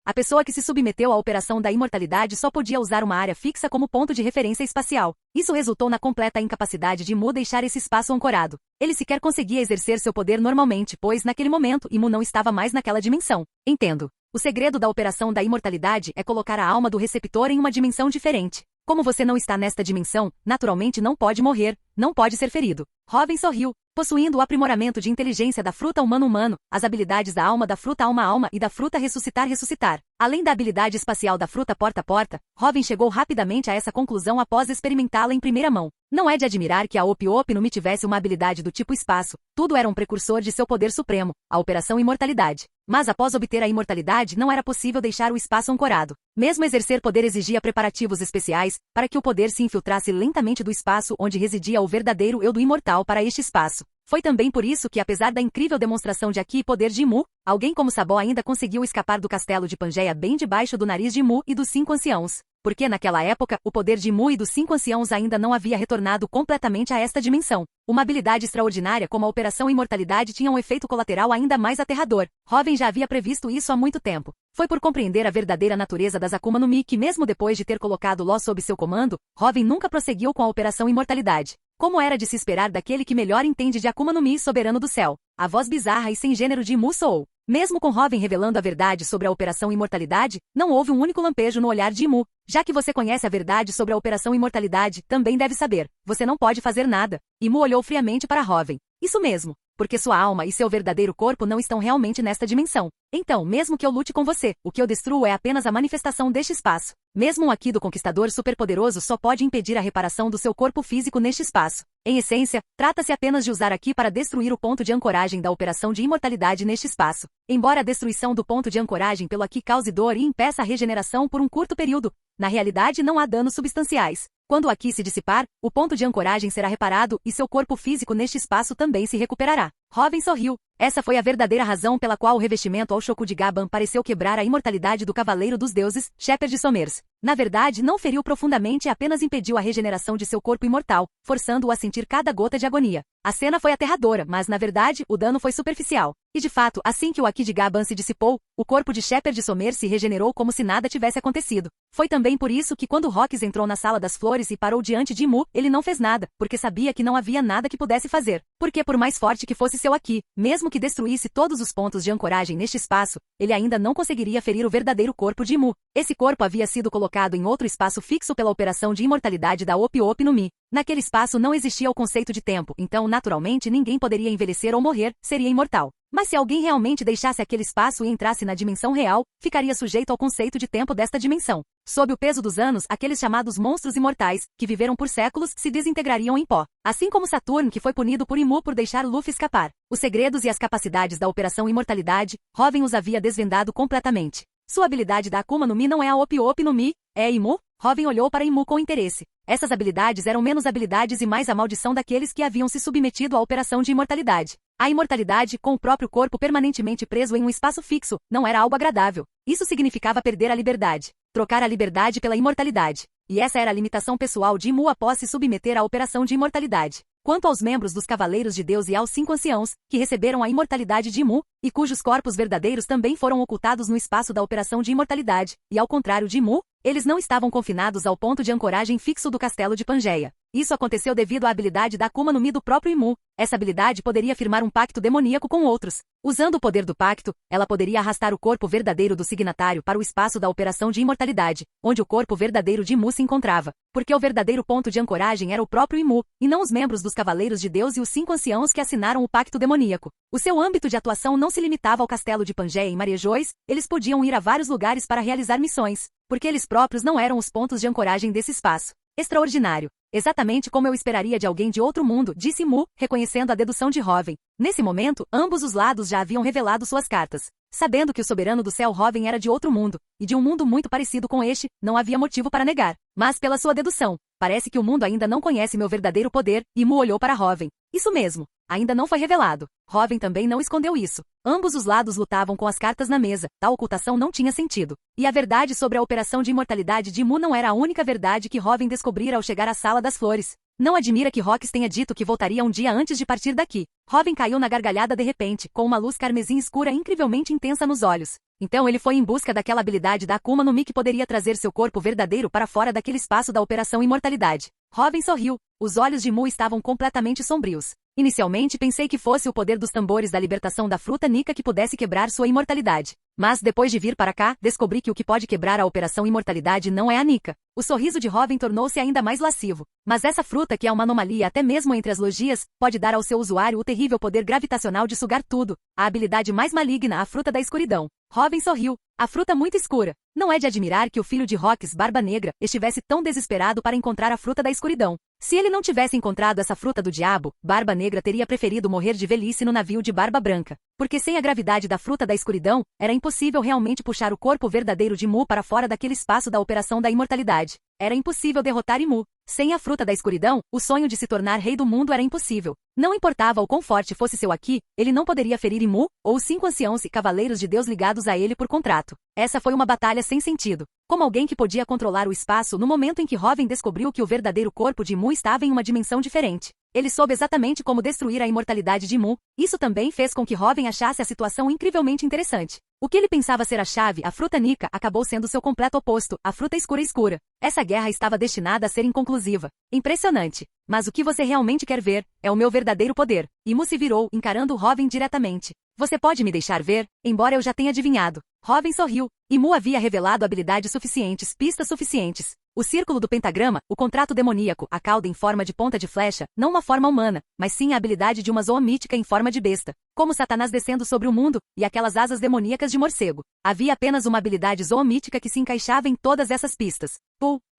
A pessoa que se submeteu à operação da imortalidade só podia usar uma área fixa como ponto de referência espacial. Isso resultou na completa incapacidade de Imu deixar esse espaço ancorado. Ele sequer conseguia exercer seu poder normalmente, pois naquele momento Imu não estava mais naquela dimensão. Entendo. O segredo da operação da imortalidade é colocar a alma do receptor em uma dimensão diferente. Como você não está nesta dimensão, naturalmente não pode morrer, não pode ser ferido. Robin sorriu. Possuindo o aprimoramento de inteligência da fruta humano-humano, as habilidades da alma da fruta alma-alma e da fruta ressuscitar-ressuscitar, além da habilidade espacial da fruta porta-porta, Robin chegou rapidamente a essa conclusão após experimentá-la em primeira mão. Não é de admirar que a Opi Opi no Mi tivesse uma habilidade do tipo espaço, tudo era um precursor de seu poder supremo, a Operação Imortalidade. Mas após obter a imortalidade não era possível deixar o espaço ancorado. Mesmo exercer poder exigia preparativos especiais, para que o poder se infiltrasse lentamente do espaço onde residia o verdadeiro eu do imortal para este espaço. Foi também por isso que, apesar da incrível demonstração de Aki e poder de Imu, alguém como Sabó ainda conseguiu escapar do castelo de Pangeia bem debaixo do nariz de Imu e dos 5 anciãos. Porque naquela época, o poder de Imu e dos 5 anciãos ainda não havia retornado completamente a esta dimensão. Uma habilidade extraordinária como a Operação Imortalidade tinha um efeito colateral ainda mais aterrador. Robin já havia previsto isso há muito tempo. Foi por compreender a verdadeira natureza das Akuma no Mi que mesmo depois de ter colocado Law sob seu comando, Robin nunca prosseguiu com a Operação Imortalidade. Como era de se esperar daquele que melhor entende de Akuma no Mi soberano do céu. A voz bizarra e sem gênero de Imu soou. Mesmo com Robin revelando a verdade sobre a Operação Imortalidade, não houve um único lampejo no olhar de Imu. Já que você conhece a verdade sobre a Operação Imortalidade, também deve saber. Você não pode fazer nada. Imu olhou friamente para Robin. Isso mesmo. Porque sua alma e seu verdadeiro corpo não estão realmente nesta dimensão. Então, mesmo que eu lute com você, o que eu destruo é apenas a manifestação deste espaço. Mesmo um Aki do Conquistador superpoderoso só pode impedir a reparação do seu corpo físico neste espaço. Em essência, trata-se apenas de usar Aki para destruir o ponto de ancoragem da operação de imortalidade neste espaço. Embora a destruição do ponto de ancoragem pelo Aki cause dor e impeça a regeneração por um curto período, na realidade não há danos substanciais. Quando o Aki se dissipar, o ponto de ancoragem será reparado e seu corpo físico neste espaço também se recuperará. Robin sorriu. Essa foi a verdadeira razão pela qual o revestimento ao Shoku de Gaban pareceu quebrar a imortalidade do Cavaleiro dos Deuses, Shepard Somers. Na verdade, não feriu profundamente e apenas impediu a regeneração de seu corpo imortal, forçando-o a sentir cada gota de agonia. A cena foi aterradora, mas na verdade, o dano foi superficial. E de fato, assim que o Aki de Gaban se dissipou, o corpo de Shepard Somers se regenerou como se nada tivesse acontecido. Foi também por isso que quando Rox entrou na Sala das Flores e parou diante de Imu, ele não fez nada, porque sabia que não havia nada que pudesse fazer. Porque por mais forte que fosse seu Aki, mesmo que destruísse todos os pontos de ancoragem neste espaço, ele ainda não conseguiria ferir o verdadeiro corpo de Imu. Esse corpo havia sido colocado em outro espaço fixo pela operação de imortalidade da Opi Opi no Mi. Naquele espaço não existia o conceito de tempo, então naturalmente ninguém poderia envelhecer ou morrer, seria imortal. Mas se alguém realmente deixasse aquele espaço e entrasse na dimensão real, ficaria sujeito ao conceito de tempo desta dimensão. Sob o peso dos anos, aqueles chamados monstros imortais, que viveram por séculos, se desintegrariam em pó. Assim como Saturn, que foi punido por Imu por deixar Luffy escapar. Os segredos e as capacidades da Operação Imortalidade, Robin os havia desvendado completamente. Sua habilidade da Akuma no Mi não é a Opi Opi no Mi, é Imu? Robin olhou para Imu com interesse. Essas habilidades eram menos habilidades e mais a maldição daqueles que haviam se submetido à operação de imortalidade. A imortalidade, com o próprio corpo permanentemente preso em um espaço fixo, não era algo agradável. Isso significava perder a liberdade. Trocar a liberdade pela imortalidade. E essa era a limitação pessoal de Imu após se submeter à operação de imortalidade. Quanto aos membros dos Cavaleiros de Deus e aos 5 anciãos, que receberam a imortalidade de Imu, e cujos corpos verdadeiros também foram ocultados no espaço da operação de imortalidade, e ao contrário de Imu, eles não estavam confinados ao ponto de ancoragem fixo do castelo de Pangeia. Isso aconteceu devido à habilidade da Akuma no Mi do próprio Imu. Essa habilidade poderia firmar um pacto demoníaco com outros. Usando o poder do pacto, ela poderia arrastar o corpo verdadeiro do signatário para o espaço da operação de imortalidade, onde o corpo verdadeiro de Imu se encontrava. Porque o verdadeiro ponto de ancoragem era o próprio Imu, e não os membros dos Cavaleiros de Deus e os 5 anciãos que assinaram o pacto demoníaco. O seu âmbito de atuação não se limitava ao castelo de Pangeia em Marejois, eles podiam ir a vários lugares para realizar missões, porque eles próprios não eram os pontos de ancoragem desse espaço. Extraordinário. Exatamente como eu esperaria de alguém de outro mundo, disse Mu, reconhecendo a dedução de Hoven. Nesse momento, ambos os lados já haviam revelado suas cartas. Sabendo que o soberano do céu Hoven era de outro mundo, e de um mundo muito parecido com este, não havia motivo para negar. Mas pela sua dedução, parece que o mundo ainda não conhece meu verdadeiro poder, e Mu olhou para Hoven. Isso mesmo. Ainda não foi revelado. Hoven também não escondeu isso. Ambos os lados lutavam com as cartas na mesa, tal ocultação não tinha sentido. E a verdade sobre a operação de imortalidade de Mu não era a única verdade que Hoven descobrira ao chegar à Sala das Flores. Não admira que Rox tenha dito que voltaria um dia antes de partir daqui. Hoven caiu na gargalhada de repente, com uma luz carmesim escura incrivelmente intensa nos olhos. Então ele foi em busca daquela habilidade da Akuma no Mi que poderia trazer seu corpo verdadeiro para fora daquele espaço da operação imortalidade. Hoven sorriu. Os olhos de Mu estavam completamente sombrios. Inicialmente pensei que fosse o poder dos tambores da libertação da fruta Nika que pudesse quebrar sua imortalidade. Mas depois de vir para cá, descobri que o que pode quebrar a operação imortalidade não é a Nika. O sorriso de Hoven tornou-se ainda mais lascivo. Mas essa fruta, que é uma anomalia até mesmo entre as logias, pode dar ao seu usuário o terrível poder gravitacional de sugar tudo. A habilidade mais maligna, a fruta da escuridão. Hoven sorriu. A fruta muito escura. Não é de admirar que o filho de Rox, Barba Negra, estivesse tão desesperado para encontrar a fruta da escuridão. Se ele não tivesse encontrado essa fruta do diabo, Barba Negra teria preferido morrer de velhice no navio de Barba Branca. Porque sem a gravidade da fruta da escuridão, era impossível realmente puxar o corpo verdadeiro de Mu para fora daquele espaço da operação da imortalidade. Era impossível derrotar Imu. Sem a fruta da escuridão, o sonho de se tornar rei do mundo era impossível. Não importava o quão forte fosse seu Aki, ele não poderia ferir Imu, ou os 5 anciãos e cavaleiros de Deus ligados a ele por contrato. Essa foi uma batalha sem sentido. Como alguém que podia controlar o espaço no momento em que Hoven descobriu que o verdadeiro corpo de Imu estava em uma dimensão diferente. Ele soube exatamente como destruir a imortalidade de Imu. Isso também fez com que Hoven achasse a situação incrivelmente interessante. O que ele pensava ser a chave, a fruta Nika, acabou sendo seu completo oposto, a fruta escura. Essa guerra estava destinada a ser inconclusiva. Impressionante. Mas o que você realmente quer ver é o meu verdadeiro poder. Imu se virou, encarando Hoven diretamente. Você pode me deixar ver, embora eu já tenha adivinhado. Hoven sorriu. Imu havia revelado habilidades suficientes, pistas suficientes. O círculo do pentagrama, o contrato demoníaco, a cauda em forma de ponta de flecha, não uma forma humana, mas sim a habilidade de uma zoa mítica em forma de besta, como Satanás descendo sobre o mundo, e aquelas asas demoníacas de morcego. Havia apenas uma habilidade zoa mítica que se encaixava em todas essas pistas.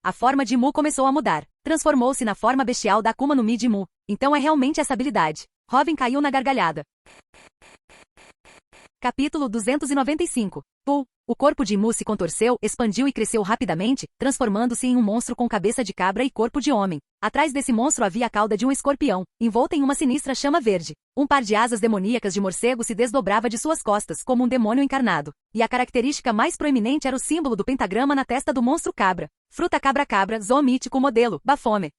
A forma de Imu começou a mudar. Transformou-se na forma bestial da Akuma no Mi de Imu. Então é realmente essa habilidade. Hoven caiu na gargalhada. Capítulo 295. O corpo de Imu se contorceu, expandiu e cresceu rapidamente, transformando-se em um monstro com cabeça de cabra e corpo de homem. Atrás desse monstro havia a cauda de um escorpião, envolta em uma sinistra chama verde. Um par de asas demoníacas de morcego se desdobrava de suas costas, como um demônio encarnado. E a característica mais proeminente era o símbolo do pentagrama na testa do monstro cabra. Fruta cabra-cabra, zoomítico modelo, Baphomet.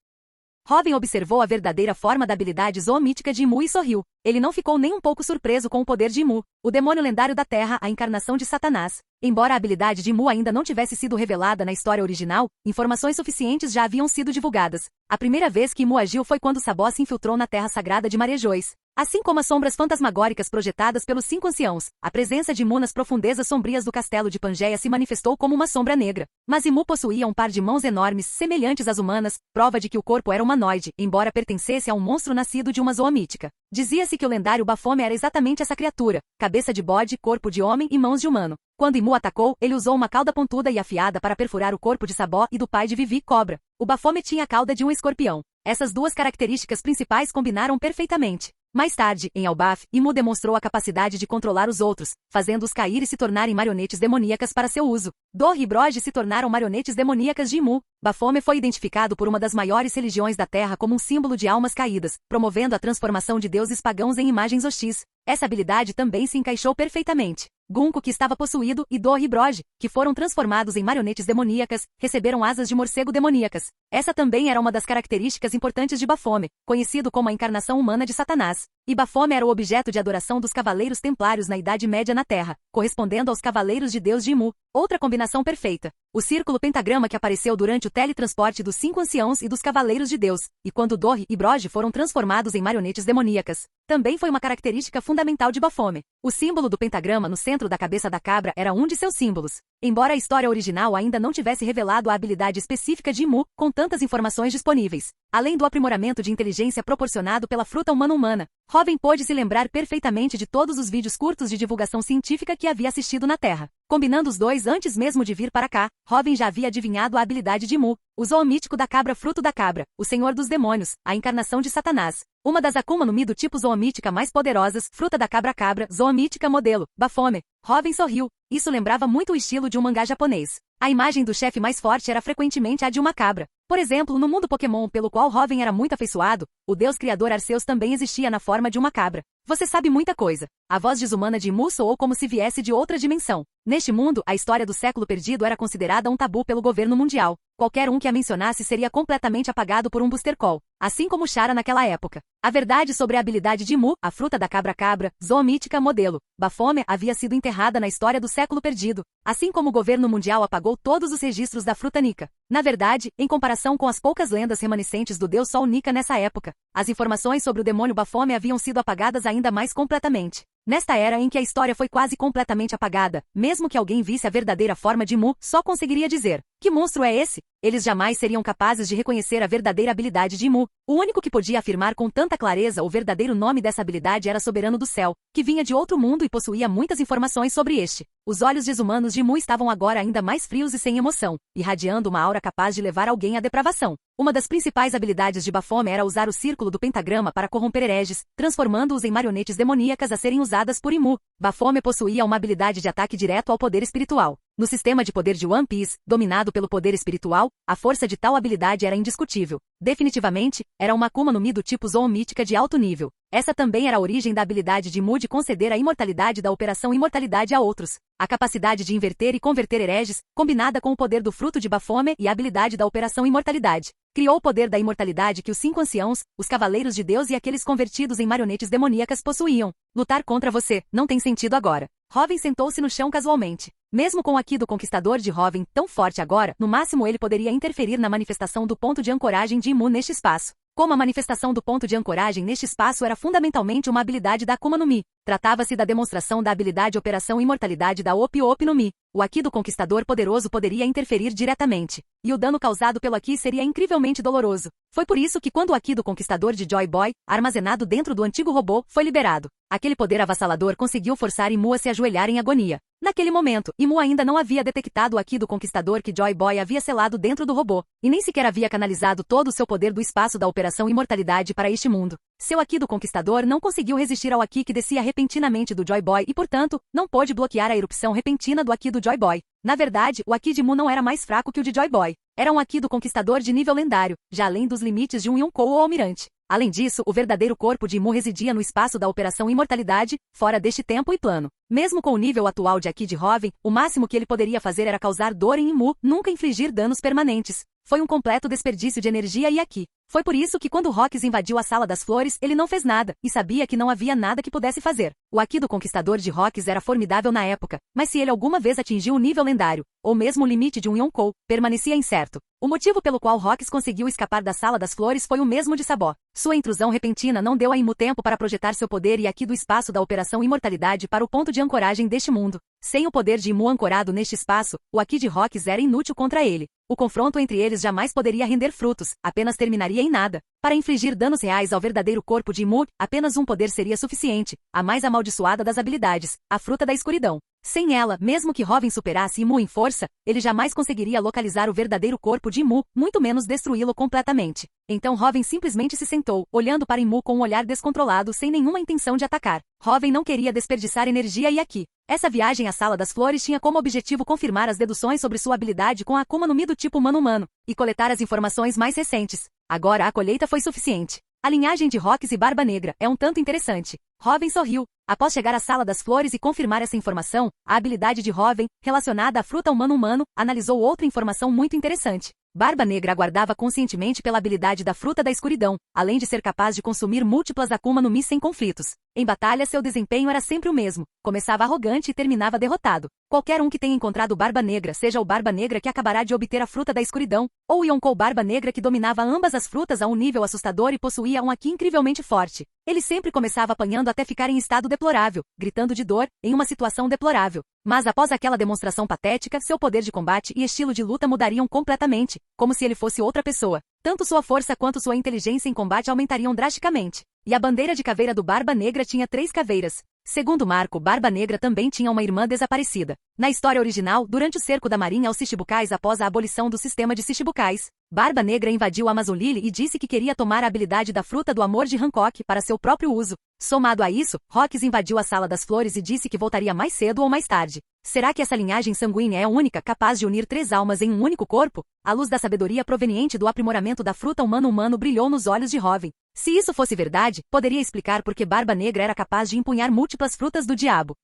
Hoven observou a verdadeira forma da habilidade zoomítica de Imu e sorriu. Ele não ficou nem um pouco surpreso com o poder de Imu, o demônio lendário da Terra, a encarnação de Satanás. Embora a habilidade de Imu ainda não tivesse sido revelada na história original, informações suficientes já haviam sido divulgadas. A primeira vez que Imu agiu foi quando Sabó se infiltrou na Terra Sagrada de Marejois. Assim como as sombras fantasmagóricas projetadas pelos 5 anciãos, a presença de Imu nas profundezas sombrias do castelo de Pangeia se manifestou como uma sombra negra. Mas Imu possuía um par de mãos enormes, semelhantes às humanas, prova de que o corpo era humanoide, embora pertencesse a um monstro nascido de uma zoa mítica. Dizia-se que o lendário Baphomet era exatamente essa criatura, cabeça de bode, corpo de homem e mãos de humano. Quando Imu atacou, ele usou uma cauda pontuda e afiada para perfurar o corpo de Sabó e do pai de Vivi, cobra. O Baphomet tinha a cauda de um escorpião. Essas duas características principais combinaram perfeitamente. Mais tarde, em Elbaf, Imu demonstrou a capacidade de controlar os outros, fazendo-os cair e se tornarem marionetes demoníacas para seu uso. Dor e Broj se tornaram marionetes demoníacas de Imu. Baphomet foi identificado por uma das maiores religiões da Terra como um símbolo de almas caídas, promovendo a transformação de deuses pagãos em imagens hostis. Essa habilidade também se encaixou perfeitamente. Gunko, que estava possuído, e Dor e Broj, que foram transformados em marionetes demoníacas, receberam asas de morcego demoníacas. Essa também era uma das características importantes de Baphomet, conhecido como a encarnação humana de Satanás. E Baphomet era o objeto de adoração dos cavaleiros templários na Idade Média na Terra, correspondendo aos cavaleiros de Deus de Imu. Outra combinação perfeita. O círculo pentagrama que apareceu durante o teletransporte dos 5 anciãos e dos cavaleiros de Deus, e quando Dor e Broj foram transformados em marionetes demoníacas, também foi uma característica fundamental de Baphomet. O símbolo do pentagrama no centro da cabeça da cabra era um de seus símbolos. Embora a história original ainda não tivesse revelado a habilidade específica de Imu, com tantas informações disponíveis, além do aprimoramento de inteligência proporcionado pela fruta humana, Robin pôde se lembrar perfeitamente de todos os vídeos curtos de divulgação científica que havia assistido na Terra. Combinando os dois antes mesmo de vir para cá, Robin já havia adivinhado a habilidade de Imu, o zoo mítico da cabra, fruto da cabra, o senhor dos demônios, a encarnação de Satanás. Uma das Akuma no Mi do tipo zoomítica mais poderosas, fruta da cabra, zoomítica modelo, Baphomet. Robin sorriu. Isso lembrava muito o estilo de um mangá japonês. A imagem do chefe mais forte era frequentemente a de uma cabra. Por exemplo, no mundo Pokémon pelo qual Robin era muito afeiçoado, o deus criador Arceus também existia na forma de uma cabra. Você sabe muita coisa. A voz desumana de Imu soou como se viesse de outra dimensão. Neste mundo, a história do século perdido era considerada um tabu pelo governo mundial. Qualquer um que a mencionasse seria completamente apagado por um Booster Call, assim como Chara naquela época. A verdade sobre a habilidade de Imu, a fruta da cabra, zoomítica modelo, Baphomet, havia sido enterrada na história do século perdido, assim como o governo mundial apagou todos os registros da fruta Nika. Na verdade, em comparação com as poucas lendas remanescentes do deus Sol Nika nessa época, as informações sobre o demônio Baphomet haviam sido apagadas ainda mais completamente. Nesta era em que a história foi quase completamente apagada, mesmo que alguém visse a verdadeira forma de Imu, só conseguiria dizer: que monstro é esse? Eles jamais seriam capazes de reconhecer a verdadeira habilidade de Imu. O único que podia afirmar com tanta clareza o verdadeiro nome dessa habilidade era Soberano do Céu, que vinha de outro mundo e possuía muitas informações sobre este. Os olhos desumanos de Imu estavam agora ainda mais frios e sem emoção, irradiando uma aura capaz de levar alguém à depravação. Uma das principais habilidades de Baphomet era usar o círculo do pentagrama para corromper hereges, transformando-os em marionetes demoníacas a serem usadas por Imu. Baphomet possuía uma habilidade de ataque direto ao poder espiritual. No sistema de poder de One Piece, dominado pelo poder espiritual, a força de tal habilidade era indiscutível. Definitivamente, era uma Akuma no Mi do tipo zoomítica de alto nível. Essa também era a origem da habilidade de Imu de conceder a imortalidade da Operação Imortalidade a outros. A capacidade de inverter e converter hereges, combinada com o poder do fruto de Baphomet e a habilidade da Operação Imortalidade, criou o poder da imortalidade que os 5 anciãos, os cavaleiros de Deus e aqueles convertidos em marionetes demoníacas possuíam. Lutar contra você não tem sentido agora. Robin sentou-se no chão casualmente. Mesmo com o Aki do Conquistador de Robin tão forte agora, no máximo ele poderia interferir na manifestação do ponto de ancoragem de Imu neste espaço. Como a manifestação do ponto de ancoragem neste espaço era fundamentalmente uma habilidade da Akuma no Mi, tratava-se da demonstração da habilidade Operação Imortalidade da Opi no Mi. O Aki do Conquistador poderoso poderia interferir diretamente, e o dano causado pelo Aki seria incrivelmente doloroso. Foi por isso que quando o Aki do Conquistador de Joy Boy, armazenado dentro do antigo robô, foi liberado, aquele poder avassalador conseguiu forçar Imu a se ajoelhar em agonia. Naquele momento, Imu ainda não havia detectado o Aki do Conquistador que Joy Boy havia selado dentro do robô, e nem sequer havia canalizado todo o seu poder do espaço da Operação Imortalidade para este mundo. Seu Aki do Conquistador não conseguiu resistir ao Aki que descia repentinamente do Joy Boy e, portanto, não pôde bloquear a erupção repentina do Aki do Joy Boy. Na verdade, o Aki de Imu não era mais fraco que o de Joy Boy. Era um Aki do Conquistador de nível lendário, já além dos limites de um Yonkou ou Almirante. Além disso, o verdadeiro corpo de Imu residia no espaço da Operação Imortalidade, fora deste tempo e plano. Mesmo com o nível atual de Aki de Robin, o máximo que ele poderia fazer era causar dor em Imu, nunca infligir danos permanentes. Foi um completo desperdício de energia e Aki. Foi por isso que quando Rox invadiu a Sala das Flores, ele não fez nada, e sabia que não havia nada que pudesse fazer. O Aki do Conquistador de Rox era formidável na época, mas se ele alguma vez atingiu o nível lendário, ou mesmo o limite de um Yonkou, permanecia incerto. O motivo pelo qual Rox conseguiu escapar da Sala das Flores foi o mesmo de Sabó. Sua intrusão repentina não deu a Imu tempo para projetar seu poder e Aki do espaço da Operação Imortalidade para o ponto de ancoragem deste mundo. Sem o poder de Imu ancorado neste espaço, o Aki de Rox era inútil contra ele. O confronto entre eles jamais poderia render frutos, apenas terminaria em nada. Para infligir danos reais ao verdadeiro corpo de Imu, apenas um poder seria suficiente, a mais amaldiçoada das habilidades, a Fruta da Escuridão. Sem ela, mesmo que Robin superasse Imu em força, ele jamais conseguiria localizar o verdadeiro corpo de Imu, muito menos destruí-lo completamente. Então Robin simplesmente se sentou, olhando para Imu com um olhar descontrolado sem nenhuma intenção de atacar. Robin não queria desperdiçar energia e Aki. Essa viagem à Sala das Flores tinha como objetivo confirmar as deduções sobre sua habilidade com a Akuma no Mi do tipo humano-humano, e coletar as informações mais recentes. Agora a colheita foi suficiente. A linhagem de Rox e Barba Negra é um tanto interessante. Robin sorriu. Após chegar à Sala das Flores e confirmar essa informação, a habilidade de Robin, relacionada à fruta humano-humano, analisou outra informação muito interessante. Barba Negra aguardava conscientemente pela habilidade da fruta da escuridão, além de ser capaz de consumir múltiplas Akuma no Mi sem conflitos. Em batalha, seu desempenho era sempre o mesmo. Começava arrogante e terminava derrotado. Qualquer um que tenha encontrado Barba Negra, seja o Barba Negra que acabará de obter a fruta da escuridão, ou o Yonkou Barba Negra que dominava ambas as frutas a um nível assustador e possuía um Aki incrivelmente forte. Ele sempre começava apanhando até ficar em estado deplorável, gritando de dor, em uma situação deplorável. Mas após aquela demonstração patética, seu poder de combate e estilo de luta mudariam completamente, como se ele fosse outra pessoa. Tanto sua força quanto sua inteligência em combate aumentariam drasticamente. E a bandeira de caveira do Barba Negra tinha 3 caveiras. Segundo Marco, Barba Negra também tinha uma irmã desaparecida. Na história original, durante o cerco da Marinha aos Shichibukais após a abolição do sistema de Shichibukais, Barba Negra invadiu Amazonlily e disse que queria tomar a habilidade da fruta do amor de Hancock para seu próprio uso. Somado a isso, Rox invadiu a Sala das Flores e disse que voltaria mais cedo ou mais tarde. Será que essa linhagem sanguínea é a única capaz de unir 3 almas em um único corpo? A luz da sabedoria proveniente do aprimoramento da fruta humano-humano brilhou nos olhos de Robin. Se isso fosse verdade, poderia explicar por que Barba Negra era capaz de empunhar múltiplas frutas do diabo.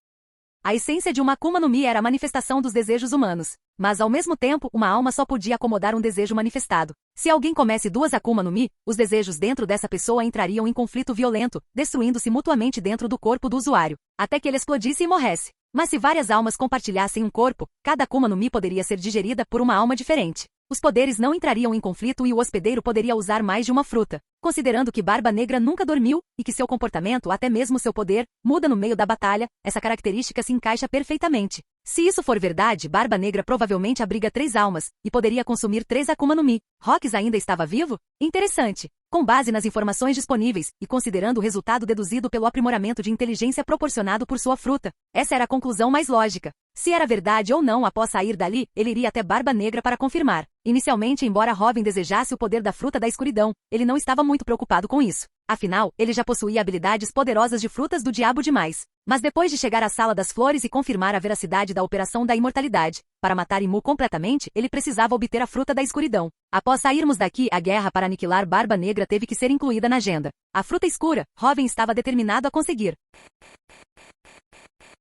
A essência de uma Akuma no Mi era a manifestação dos desejos humanos. Mas ao mesmo tempo, uma alma só podia acomodar um desejo manifestado. Se alguém comesse 2 Akuma no Mi, os desejos dentro dessa pessoa entrariam em conflito violento, destruindo-se mutuamente dentro do corpo do usuário, até que ele explodisse e morresse. Mas se várias almas compartilhassem um corpo, cada Akuma no Mi poderia ser digerida por uma alma diferente. Os poderes não entrariam em conflito e o hospedeiro poderia usar mais de uma fruta. Considerando que Barba Negra nunca dormiu, e que seu comportamento, até mesmo seu poder, muda no meio da batalha, essa característica se encaixa perfeitamente. Se isso for verdade, Barba Negra provavelmente abriga 3 almas, e poderia consumir 3 Akuma no Mi. Rox ainda estava vivo? Interessante. Com base nas informações disponíveis, e considerando o resultado deduzido pelo aprimoramento de inteligência proporcionado por sua fruta, essa era a conclusão mais lógica. Se era verdade ou não após sair dali, ele iria até Barba Negra para confirmar. Inicialmente, embora Robin desejasse o poder da fruta da escuridão, ele não estava muito preocupado com isso. Afinal, ele já possuía habilidades poderosas de frutas do diabo demais. Mas depois de chegar à Sala das Flores e confirmar a veracidade da operação da imortalidade, para matar Imu completamente, ele precisava obter a fruta da escuridão. Após sairmos daqui, a guerra para aniquilar Barba Negra teve que ser incluída na agenda. A fruta escura, Robin estava determinado a conseguir.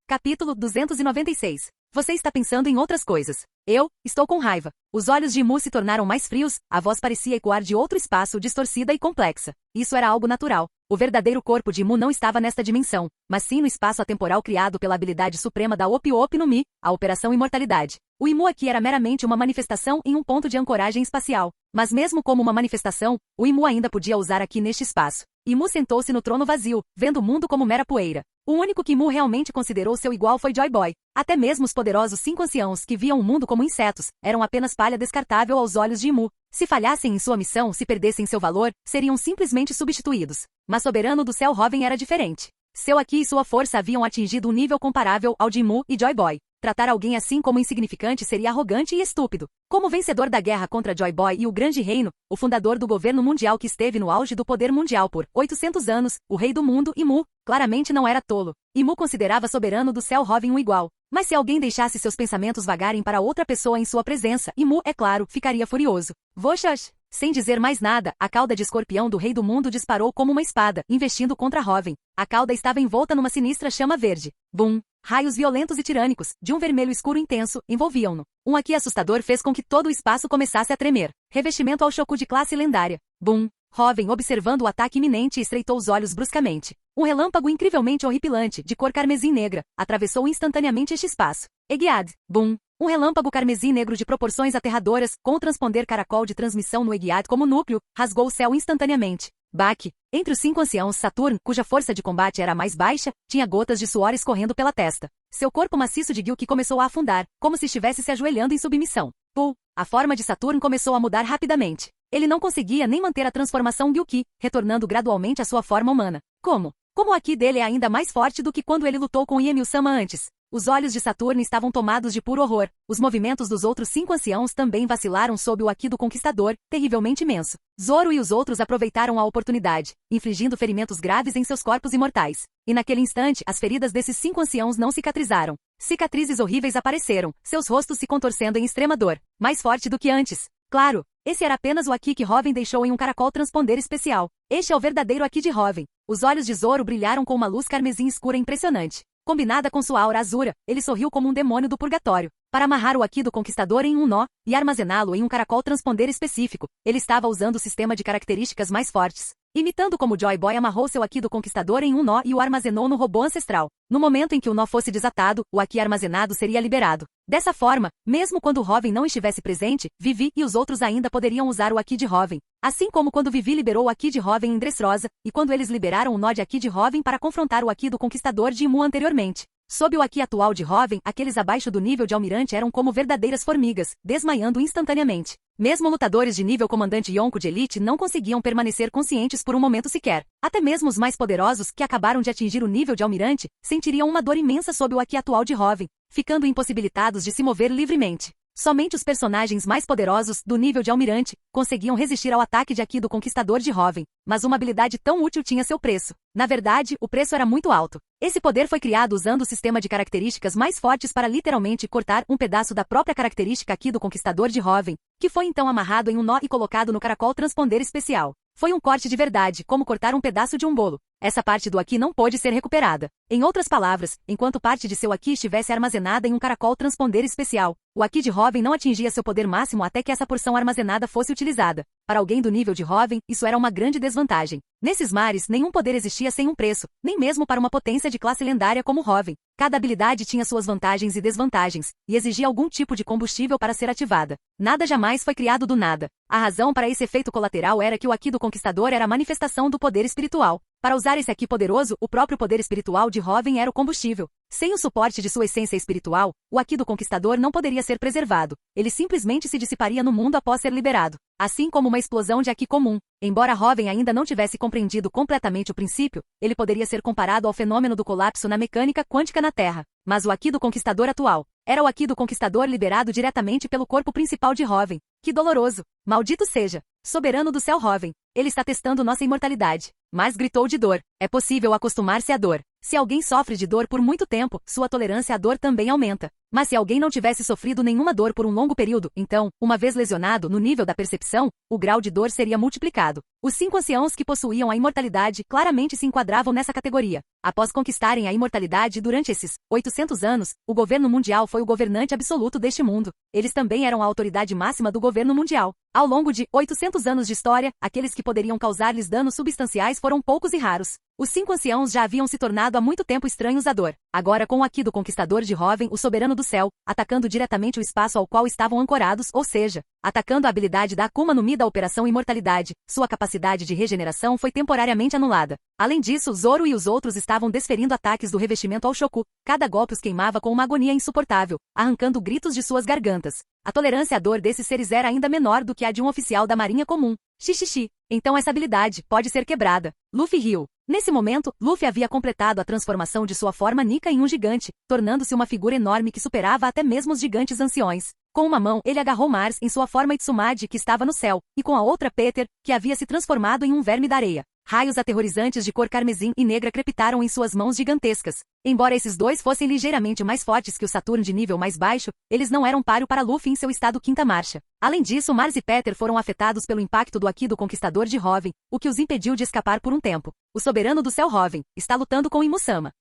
Capítulo 296. Você está pensando em outras coisas. Eu estou com raiva. Os olhos de Imu se tornaram mais frios, a voz parecia ecoar de outro espaço distorcida e complexa. Isso era algo natural. O verdadeiro corpo de Imu não estava nesta dimensão, mas sim no espaço atemporal criado pela habilidade suprema da Opi-Opi no Mi, a Operação Imortalidade. O Imu aqui era meramente uma manifestação em um ponto de ancoragem espacial. Mas mesmo como uma manifestação, o Imu ainda podia usar aqui neste espaço. Imu sentou-se no trono vazio, vendo o mundo como mera poeira. O único que Imu realmente considerou seu igual foi Joy Boy. Até mesmo os poderosos 5 anciãos que viam o mundo como insetos, eram apenas palha descartável aos olhos de Imu. Se falhassem em sua missão, se perdessem seu valor, seriam simplesmente substituídos. Mas Soberano do Céu Robin era diferente. Seu Aki e sua força haviam atingido um nível comparável ao de Imu e Joy Boy. Tratar alguém assim como insignificante seria arrogante e estúpido. Como vencedor da guerra contra Joy Boy e o Grande Reino, o fundador do governo mundial que esteve no auge do poder mundial por 800 anos, o rei do mundo, Imu, claramente não era tolo. Imu considerava Soberano do Céu Robin um igual. Mas se alguém deixasse seus pensamentos vagarem para outra pessoa em sua presença, Imu, é claro, ficaria furioso. Voxax! Sem dizer mais nada, a cauda de escorpião do rei do mundo disparou como uma espada, investindo contra Robin. A cauda estava envolta numa sinistra chama verde. Bum! Raios violentos e tirânicos, de um vermelho escuro intenso, envolviam-no. Um Aki assustador fez com que todo o espaço começasse a tremer. Revestimento ao Shoku de classe lendária. Bum! Robin, observando o ataque iminente, estreitou os olhos bruscamente. Um relâmpago incrivelmente horripilante, de cor carmesim negra, atravessou instantaneamente este espaço. Eguiad! Bum! Um relâmpago carmesim negro de proporções aterradoras, com o transponder caracol de transmissão no Eguiad como núcleo, rasgou o céu instantaneamente. Baque. Entre os 5 anciãos, Saturn, cuja força de combate era mais baixa, tinha gotas de suor escorrendo pela testa. Seu corpo maciço de Gyuki começou a afundar, como se estivesse se ajoelhando em submissão. Pull. A forma de Saturn começou a mudar rapidamente. Ele não conseguia nem manter a transformação Gyuki, retornando gradualmente à sua forma humana. Como? Como o Aki dele é ainda mais forte do que quando ele lutou com Yemil-sama antes. Os olhos de Saturno estavam tomados de puro horror. Os movimentos dos outros 5 anciãos também vacilaram sob o Aki do Conquistador, terrivelmente imenso. Zoro e os outros aproveitaram a oportunidade, infligindo ferimentos graves em seus corpos imortais. E naquele instante, as feridas desses 5 anciãos não cicatrizaram. Cicatrizes horríveis apareceram, seus rostos se contorcendo em extrema dor. Mais forte do que antes. Claro, Esse era apenas o Aki que Hoven deixou em um caracol transponder especial. Este é o verdadeiro Aki de Hoven. Os olhos de Zoro brilharam com uma luz carmesim escura impressionante. Combinada com sua aura azura, ele sorriu como um demônio do purgatório. Para amarrar o Aki do Conquistador em um nó e armazená-lo em um caracol transponder específico, ele estava usando o sistema de características mais fortes. Imitando como Joy Boy amarrou seu Aki do Conquistador em um nó e o armazenou no robô ancestral. No momento em que o nó fosse desatado, o Aki armazenado seria liberado. Dessa forma, mesmo quando Hoven não estivesse presente, Vivi e os outros ainda poderiam usar o Aki de Hoven. Assim como quando Vivi liberou o Aki de Hoven em Dressrosa, e quando eles liberaram o nó de Aki de Hoven para confrontar o Aki do Conquistador de Imu anteriormente. Sob o Aki atual de Hoven, aqueles abaixo do nível de almirante eram como verdadeiras formigas, desmaiando instantaneamente. Mesmo lutadores de nível comandante Yonko de elite não conseguiam permanecer conscientes por um momento sequer. Até mesmo os mais poderosos, que acabaram de atingir o nível de almirante, sentiriam uma dor imensa sob o Aki atual de Hoven, ficando impossibilitados de se mover livremente. Somente os personagens mais poderosos, do nível de almirante, conseguiam resistir ao ataque de Aki do Conquistador de Hoven, mas uma habilidade tão útil tinha seu preço. Na verdade, o preço era muito alto. Esse poder foi criado usando o sistema de características mais fortes para literalmente cortar um pedaço da própria característica Aki do Conquistador de Hoven, que foi então amarrado em um nó e colocado no caracol transponder especial. Foi um corte de verdade, como cortar um pedaço de um bolo. Essa parte do Aki não pôde ser recuperada. Em outras palavras, enquanto parte de seu Aki estivesse armazenada em um caracol transponder especial, o Aki de Hoven não atingia seu poder máximo até que essa porção armazenada fosse utilizada. Para alguém do nível de Hoven, isso era uma grande desvantagem. Nesses mares, nenhum poder existia sem um preço, nem mesmo para uma potência de classe lendária como Hoven. Cada habilidade tinha suas vantagens e desvantagens, e exigia algum tipo de combustível para ser ativada. Nada jamais foi criado do nada. A razão para esse efeito colateral era que o Aki do Conquistador era a manifestação do poder espiritual. Para usar esse Aki poderoso, o próprio poder espiritual de Hoven era o combustível. Sem o suporte de sua essência espiritual, o Aki do Conquistador não poderia ser preservado. Ele simplesmente se dissiparia no mundo após ser liberado. Assim como uma explosão de Aki comum. Embora Hoven ainda não tivesse compreendido completamente o princípio, ele poderia ser comparado ao fenômeno do colapso na mecânica quântica na Terra. Mas o Aki do Conquistador atual era o Aki do Conquistador liberado diretamente pelo corpo principal de Hoven. Que doloroso! Maldito seja! Soberano do céu Hoven! Ele está testando nossa imortalidade. Mas gritou de dor. É possível acostumar-se à dor. Se alguém sofre de dor por muito tempo, sua tolerância à dor também aumenta. Mas se alguém não tivesse sofrido nenhuma dor por um longo período, então, uma vez lesionado no nível da percepção, o grau de dor seria multiplicado. Os 5 anciãos que possuíam a imortalidade claramente se enquadravam nessa categoria. Após conquistarem a imortalidade durante esses 800 anos, o governo mundial foi o governante absoluto deste mundo. Eles também eram a autoridade máxima do governo mundial. Ao longo de 800 anos de história, aqueles que poderiam causar-lhes danos substanciais foram poucos e raros. Os 5 anciãos já haviam se tornado há muito tempo estranhos à dor. Agora com o Aki do Conquistador de Hoven, o soberano do céu, atacando diretamente o espaço ao qual estavam ancorados, ou seja, atacando a habilidade da Akuma no Mi da Operação Imortalidade, sua capacidade de regeneração foi temporariamente anulada. Além disso, Zoro e os outros estavam desferindo ataques do revestimento ao Shoku. Cada golpe os queimava com uma agonia insuportável, arrancando gritos de suas gargantas. A tolerância à dor desses seres era ainda menor do que a de um oficial da marinha comum. Xixixi. Então essa habilidade pode ser quebrada. Luffy riu. Nesse momento, Luffy havia completado a transformação de sua forma Nika em um gigante, tornando-se uma figura enorme que superava até mesmo os gigantes anciões. Com uma mão, ele agarrou Mars em sua forma Itsumade que estava no céu, e com a outra Peter, que havia se transformado em um verme da areia. Raios aterrorizantes de cor carmesim e negra crepitaram em suas mãos gigantescas. Embora esses dois fossem ligeiramente mais fortes que o Saturno de nível mais baixo, eles não eram páreo para Luffy em seu estado quinta marcha. Além disso, Mars e Peter foram afetados pelo impacto do Aki do Conquistador de Hoven, o que os impediu de escapar por um tempo. O soberano do céu Hoven está lutando com Imusama.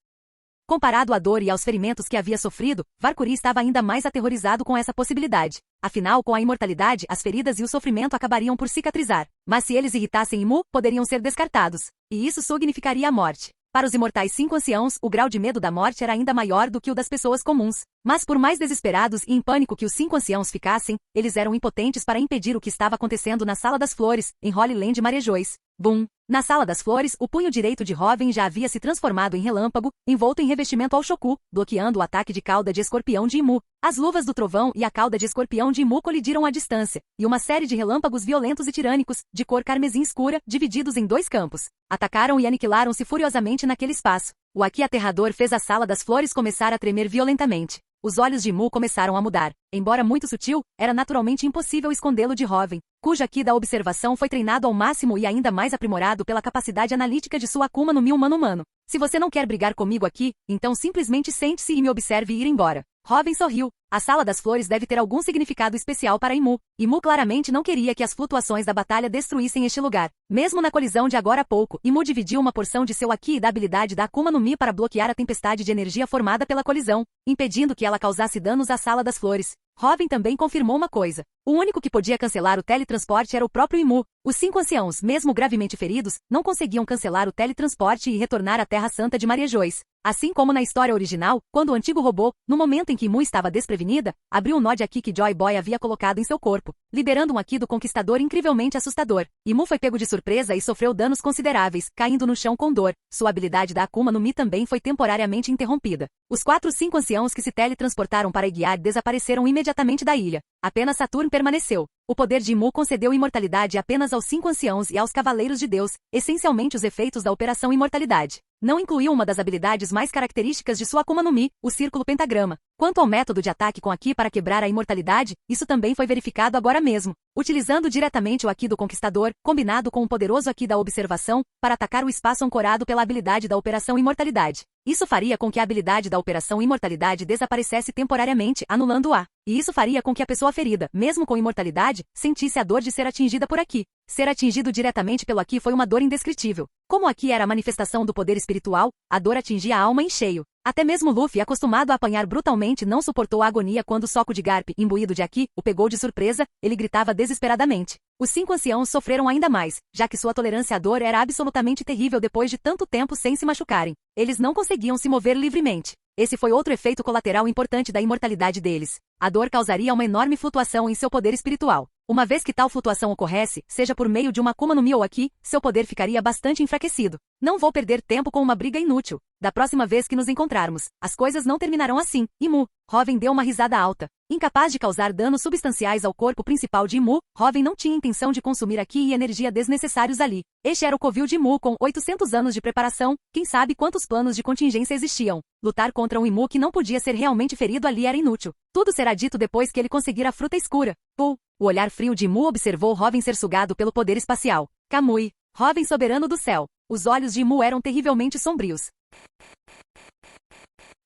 Comparado à dor e aos ferimentos que havia sofrido, Valkyrie estava ainda mais aterrorizado com essa possibilidade. Afinal, com a imortalidade, as feridas e o sofrimento acabariam por cicatrizar. Mas se eles irritassem Imu, poderiam ser descartados. E isso significaria a morte. Para os imortais 5 anciãos, o grau de medo da morte era ainda maior do que o das pessoas comuns. Mas por mais desesperados e em pânico que os 5 anciãos ficassem, eles eram impotentes para impedir o que estava acontecendo na Sala das Flores, em Holy Land Marejois. Boom! Na Sala das Flores, o punho direito de Hoven já havia se transformado em relâmpago, envolto em revestimento ao Shoku, bloqueando o ataque de cauda de escorpião de Imu. As luvas do trovão e a cauda de escorpião de Imu colidiram à distância, e uma série de relâmpagos violentos e tirânicos, de cor carmesim escura, divididos em 2 campos, atacaram e aniquilaram-se furiosamente naquele espaço. O Aki aterrador fez a Sala das Flores começar a tremer violentamente. Os olhos de Imu começaram a mudar. Embora muito sutil, era naturalmente impossível escondê-lo de Hoven, cujo Aki da observação foi treinado ao máximo e ainda mais aprimorado pela capacidade analítica de sua Akuma no Mi humano-humano. Se você não quer brigar comigo aqui, então simplesmente sente-se e me observe ir embora. Hoven sorriu. A Sala das Flores deve ter algum significado especial para Imu. Imu claramente não queria que as flutuações da batalha destruíssem este lugar. Mesmo na colisão de agora há pouco, Imu dividiu uma porção de seu Aki e da habilidade da Akuma no Mi para bloquear a tempestade de energia formada pela colisão, impedindo que ela causasse danos à Sala das Flores. Robin também confirmou uma coisa. O único que podia cancelar o teletransporte era o próprio Imu. Os 5 anciãos, mesmo gravemente feridos, não conseguiam cancelar o teletransporte e retornar à Terra Santa de Maria Joyce. Assim como na história original, quando o antigo robô, no momento em que Imu estava desprevenida, abriu um nó de Aki que Joy Boy havia colocado em seu corpo, liberando um Aki do conquistador incrivelmente assustador. Imu foi pego de surpresa e sofreu danos consideráveis, caindo no chão com dor. Sua habilidade da Akuma no Mi também foi temporariamente interrompida. Os 5 anciãos que se teletransportaram para Egiad desapareceram imediatamente da ilha. Apenas Saturn permaneceu. O poder de Imu concedeu imortalidade apenas aos 5 anciãos e aos Cavaleiros de Deus, essencialmente os efeitos da Operação Imortalidade. Não incluiu uma das habilidades mais características de sua Akuma no Mi, o Círculo Pentagrama. Quanto ao método de ataque com Aki para quebrar a imortalidade, isso também foi verificado agora mesmo. Utilizando diretamente o Aki do Conquistador, combinado com o poderoso Aki da Observação, para atacar o espaço ancorado pela habilidade da Operação Imortalidade. Isso faria com que a habilidade da Operação Imortalidade desaparecesse temporariamente, anulando-a. E isso faria com que a pessoa ferida, mesmo com imortalidade, sentisse a dor de ser atingida por Aki. Ser atingido diretamente pelo Aki foi uma dor indescritível. Como Aki era a manifestação do poder espiritual, a dor atingia a alma em cheio. Até mesmo Luffy, acostumado a apanhar brutalmente, não suportou a agonia quando o soco de Garp, imbuído de Aki, o pegou de surpresa. Ele gritava desesperadamente. Os 5 anciãos sofreram ainda mais, já que sua tolerância à dor era absolutamente terrível depois de tanto tempo sem se machucarem. Eles não conseguiam se mover livremente. Esse foi outro efeito colateral importante da imortalidade deles. A dor causaria uma enorme flutuação em seu poder espiritual. Uma vez que tal flutuação ocorresse, seja por meio de uma Akuma no Mi ou Aki, seu poder ficaria bastante enfraquecido. Não vou perder tempo com uma briga inútil. Da próxima vez que nos encontrarmos, as coisas não terminarão assim. Imu. Robin deu uma risada alta. Incapaz de causar danos substanciais ao corpo principal de Imu, Robin não tinha intenção de consumir Aki e energia desnecessários ali. Este era o covil de Imu com 800 anos de preparação, quem sabe quantos planos de contingência existiam. Lutar contra um Imu que não podia ser realmente ferido ali era inútil. Tudo será dito depois que ele conseguir a fruta escura. O olhar frio de Imu observou Robin ser sugado pelo poder espacial. Kamui. Robin soberano do céu. Os olhos de Imu eram terrivelmente sombrios.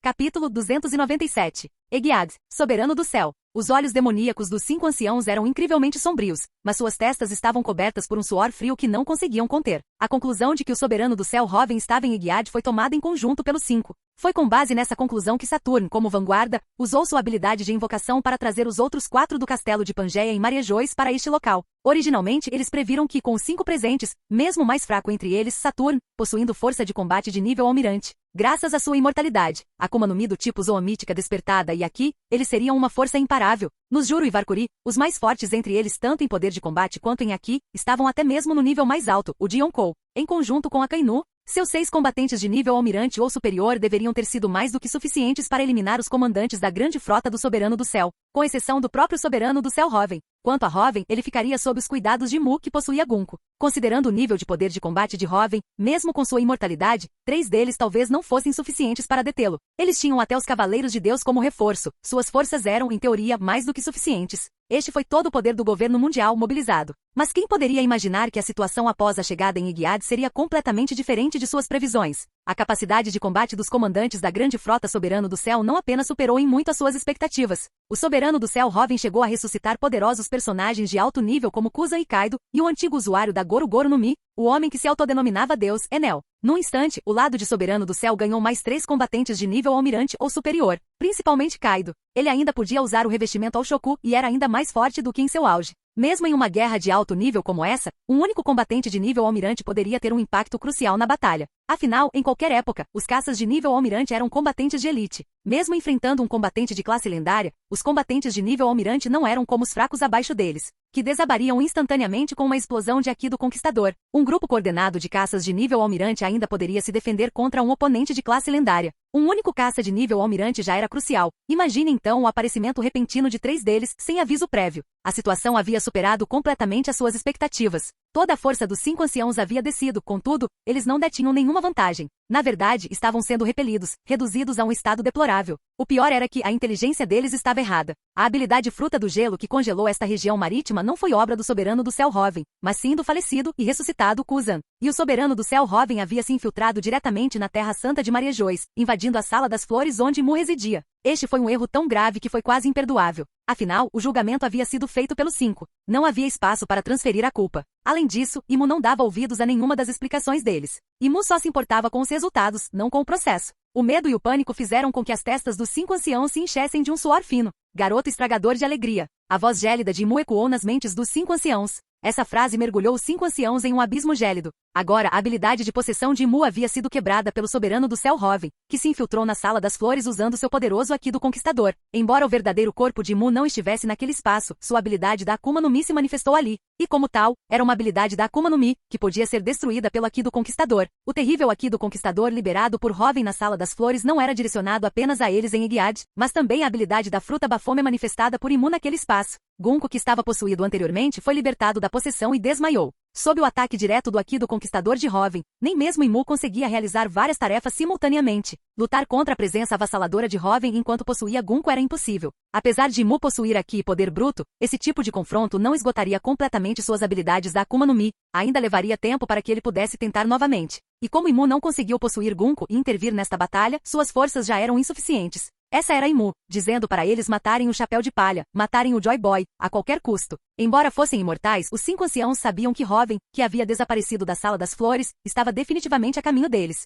Capítulo 297. Egiad, soberano do céu. Os olhos demoníacos dos 5 anciãos eram incrivelmente sombrios, mas suas testas estavam cobertas por um suor frio que não conseguiam conter. A conclusão de que o soberano do céu Robin estava em Egiad foi tomada em conjunto pelos 5. Foi com base nessa conclusão que Saturn, como vanguarda, usou sua habilidade de invocação para trazer os outros 4 do castelo de Pangeia em Maria Joyce para este local. Originalmente, eles previram que, com os 5 presentes, mesmo o mais fraco entre eles, Saturn, possuindo força de combate de nível almirante, graças à sua imortalidade, Akuma no Mi do tipo Zoomítica despertada e Aki, eles seriam uma força imparável. Nos Juro e Varkuri, os mais fortes entre eles tanto em poder de combate quanto em Aki, estavam até mesmo no nível mais alto, o de Yonkou. Em conjunto com Akainu, seus 6 combatentes de nível almirante ou superior deveriam ter sido mais do que suficientes para eliminar os comandantes da grande frota do Soberano do Céu, com exceção do próprio Soberano do Céu Robin. Quanto a Robin, ele ficaria sob os cuidados de Mu, que possuía Gunko. Considerando o nível de poder de combate de Robin, mesmo com sua imortalidade, 3 deles talvez não fossem suficientes para detê-lo. Eles tinham até os Cavaleiros de Deus como reforço. Suas forças eram, em teoria, mais do que suficientes. Este foi todo o poder do governo mundial mobilizado. Mas quem poderia imaginar que a situação após a chegada em Egiad seria completamente diferente de suas previsões? A capacidade de combate dos comandantes da grande frota Soberano do Céu não apenas superou em muito as suas expectativas. O Soberano do Céu Robin chegou a ressuscitar poderosos personagens de alto nível como Kusan e Kaido, e o antigo usuário da Goro Goro no Mi, o homem que se autodenominava Deus, Enel. Num instante, o lado de Soberano do Céu ganhou mais 3 combatentes de nível almirante ou superior, principalmente Kaido. Ele ainda podia usar o revestimento ao Shoku e era ainda mais forte do que em seu auge. Mesmo em uma guerra de alto nível como essa, um único combatente de nível almirante poderia ter um impacto crucial na batalha. Afinal, em qualquer época, os caças de nível almirante eram combatentes de elite. Mesmo enfrentando um combatente de classe lendária, os combatentes de nível almirante não eram como os fracos abaixo deles, que desabariam instantaneamente com uma explosão de Aki do Conquistador. Um grupo coordenado de caças de nível almirante ainda poderia se defender contra um oponente de classe lendária. Um único caça de nível almirante já era crucial. Imagine então o aparecimento repentino de 3 deles, sem aviso prévio. A situação havia superado completamente as suas expectativas. Toda a força dos 5 anciãos havia descido, contudo, eles não detinham nenhuma vantagem. Na verdade, estavam sendo repelidos, reduzidos a um estado deplorável. O pior era que a inteligência deles estava errada. A habilidade fruta do gelo que congelou esta região marítima não foi obra do soberano do céu Hoven, mas sim do falecido e ressuscitado Kuzan. E o soberano do céu Hoven havia se infiltrado diretamente na Terra Santa de Maria Joyce, invadindo a Sala das Flores onde Mu residia. Este foi um erro tão grave que foi quase imperdoável. Afinal, o julgamento havia sido feito pelos 5. Não havia espaço para transferir a culpa. Além disso, Imu não dava ouvidos a nenhuma das explicações deles. Imu só se importava com os resultados, não com o processo. O medo e o pânico fizeram com que as testas dos 5 anciãos se enchessem de um suor fino. Garoto estragador de alegria. A voz gélida de Imu ecoou nas mentes dos 5 anciãos. Essa frase mergulhou os 5 anciãos em um abismo gélido. Agora, a habilidade de possessão de Imu havia sido quebrada pelo soberano do céu Hoven, que se infiltrou na Sala das Flores usando seu poderoso Aqui do Conquistador. Embora o verdadeiro corpo de Imu não estivesse naquele espaço, sua habilidade da Akuma no Mi se manifestou ali. E como tal, era uma habilidade da Akuma no Mi, que podia ser destruída pelo Aqui do Conquistador. O terrível Aqui do Conquistador liberado por Hoven na Sala das Flores não era direcionado apenas a eles em Egiad, mas também a habilidade da fruta Bafome manifestada por Imu naquele espaço. Gunko, que estava possuído anteriormente, foi libertado da possessão e desmaiou. Sob o ataque direto do Aqui do Conquistador de Hoven, nem mesmo Imu conseguia realizar várias tarefas simultaneamente. Lutar contra a presença avassaladora de Hoven enquanto possuía Gunko era impossível. Apesar de Imu possuir Aqui poder bruto, esse tipo de confronto não esgotaria completamente suas habilidades da Akuma no Mi. Ainda levaria tempo para que ele pudesse tentar novamente. E como Imu não conseguiu possuir Gunko e intervir nesta batalha, suas forças já eram insuficientes. Essa era Imu, dizendo para eles matarem o Chapéu de Palha, matarem o Joy Boy, a qualquer custo. Embora fossem imortais, os 5 anciãos sabiam que Hoven, que havia desaparecido da Sala das Flores, estava definitivamente a caminho deles.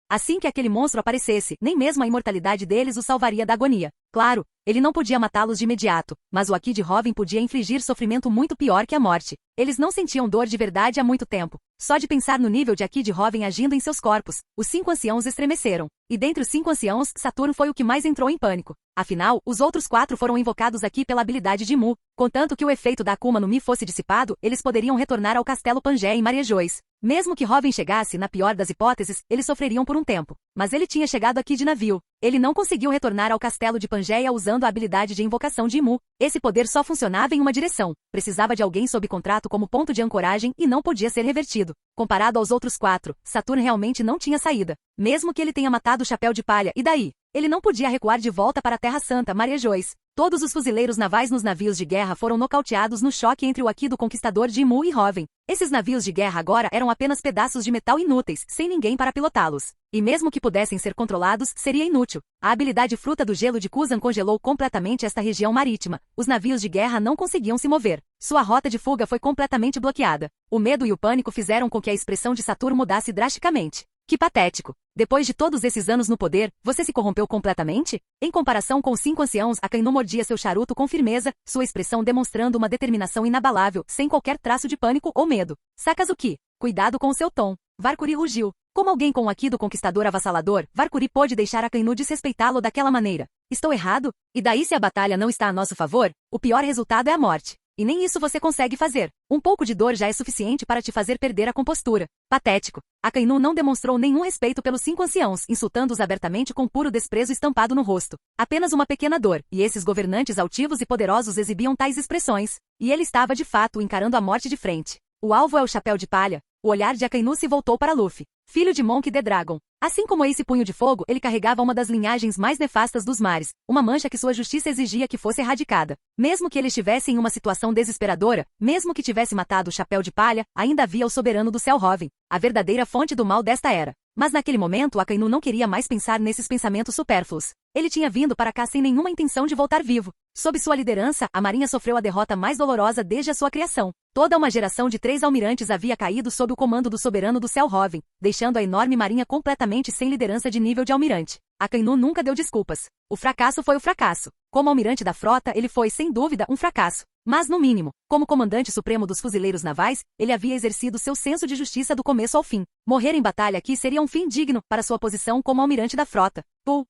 Assim que aquele monstro aparecesse, nem mesmo a imortalidade deles os salvaria da agonia. Claro, ele não podia matá-los de imediato, mas o Aqui de Hoven podia infligir sofrimento muito pior que a morte. Eles não sentiam dor de verdade há muito tempo. Só de pensar no nível de Aqui de Hoven agindo em seus corpos, os 5 anciãos estremeceram. E dentre os 5 anciãos, Saturno foi o que mais entrou em pânico. Afinal, os outros 4 foram invocados aqui pela habilidade de Mu. Contanto que o efeito da Akuma no Mi fosse dissipado, eles poderiam retornar ao Castelo Pangea em Maria Joyce. Mesmo que Hoven chegasse, na pior das hipóteses, eles sofreriam por um tempo. Mas ele tinha chegado aqui de navio. Ele não conseguiu retornar ao Castelo de Pangea usando a habilidade de invocação de Imu. Esse poder só funcionava em uma direção. Precisava de alguém sob contrato como ponto de ancoragem e não podia ser revertido. Comparado aos outros 4, Saturno realmente não tinha saída. Mesmo que ele tenha matado o Chapéu de Palha, e daí? Ele não podia recuar de volta para a Terra Santa, Maria Joyce. Todos os fuzileiros navais nos navios de guerra foram nocauteados no choque entre o Aqui do Conquistador de Imu e Hoven. Esses navios de guerra agora eram apenas pedaços de metal inúteis, sem ninguém para pilotá-los. E mesmo que pudessem ser controlados, seria inútil. A habilidade fruta do gelo de Kuzan congelou completamente esta região marítima. Os navios de guerra não conseguiam se mover. Sua rota de fuga foi completamente bloqueada. O medo e o pânico fizeram com que a expressão de Saturno mudasse drasticamente. Que patético! Depois de todos esses anos no poder, você se corrompeu completamente? Em comparação com os 5 anciãos, Akainu mordia seu charuto com firmeza, sua expressão demonstrando uma determinação inabalável, sem qualquer traço de pânico ou medo. Sakazuki, cuidado com o seu tom. Varkuri rugiu. Como alguém com o Aqui do Conquistador avassalador, Varkuri pôde deixar Akainu desrespeitá-lo daquela maneira. Estou errado? E daí se a batalha não está a nosso favor, o pior resultado é a morte. E nem isso você consegue fazer. Um pouco de dor já é suficiente para te fazer perder a compostura. Patético. Akainu não demonstrou nenhum respeito pelos 5 anciãos, insultando-os abertamente com puro desprezo estampado no rosto. Apenas uma pequena dor, e esses governantes altivos e poderosos exibiam tais expressões. E ele estava de fato encarando a morte de frente. O alvo é o Chapéu de Palha. O olhar de Akainu se voltou para Luffy, filho de Monkey D. Dragon. Assim como esse punho de fogo, ele carregava uma das linhagens mais nefastas dos mares, uma mancha que sua justiça exigia que fosse erradicada. Mesmo que ele estivesse em uma situação desesperadora, mesmo que tivesse matado o Chapéu de Palha, ainda havia o soberano do céu Hoven, a verdadeira fonte do mal desta era. Mas naquele momento Akainu não queria mais pensar nesses pensamentos supérfluos. Ele tinha vindo para cá sem nenhuma intenção de voltar vivo. Sob sua liderança, a marinha sofreu a derrota mais dolorosa desde a sua criação. Toda uma geração de 3 almirantes havia caído sob o comando do soberano do céu Hoven, deixando a enorme marinha completamente sem liderança de nível de almirante. Akainu nunca deu desculpas. O fracasso foi o fracasso. Como almirante da frota, ele foi, sem dúvida, um fracasso. Mas, no mínimo, como comandante supremo dos fuzileiros navais, ele havia exercido seu senso de justiça do começo ao fim. Morrer em batalha aqui seria um fim digno para sua posição como almirante da frota. Pul.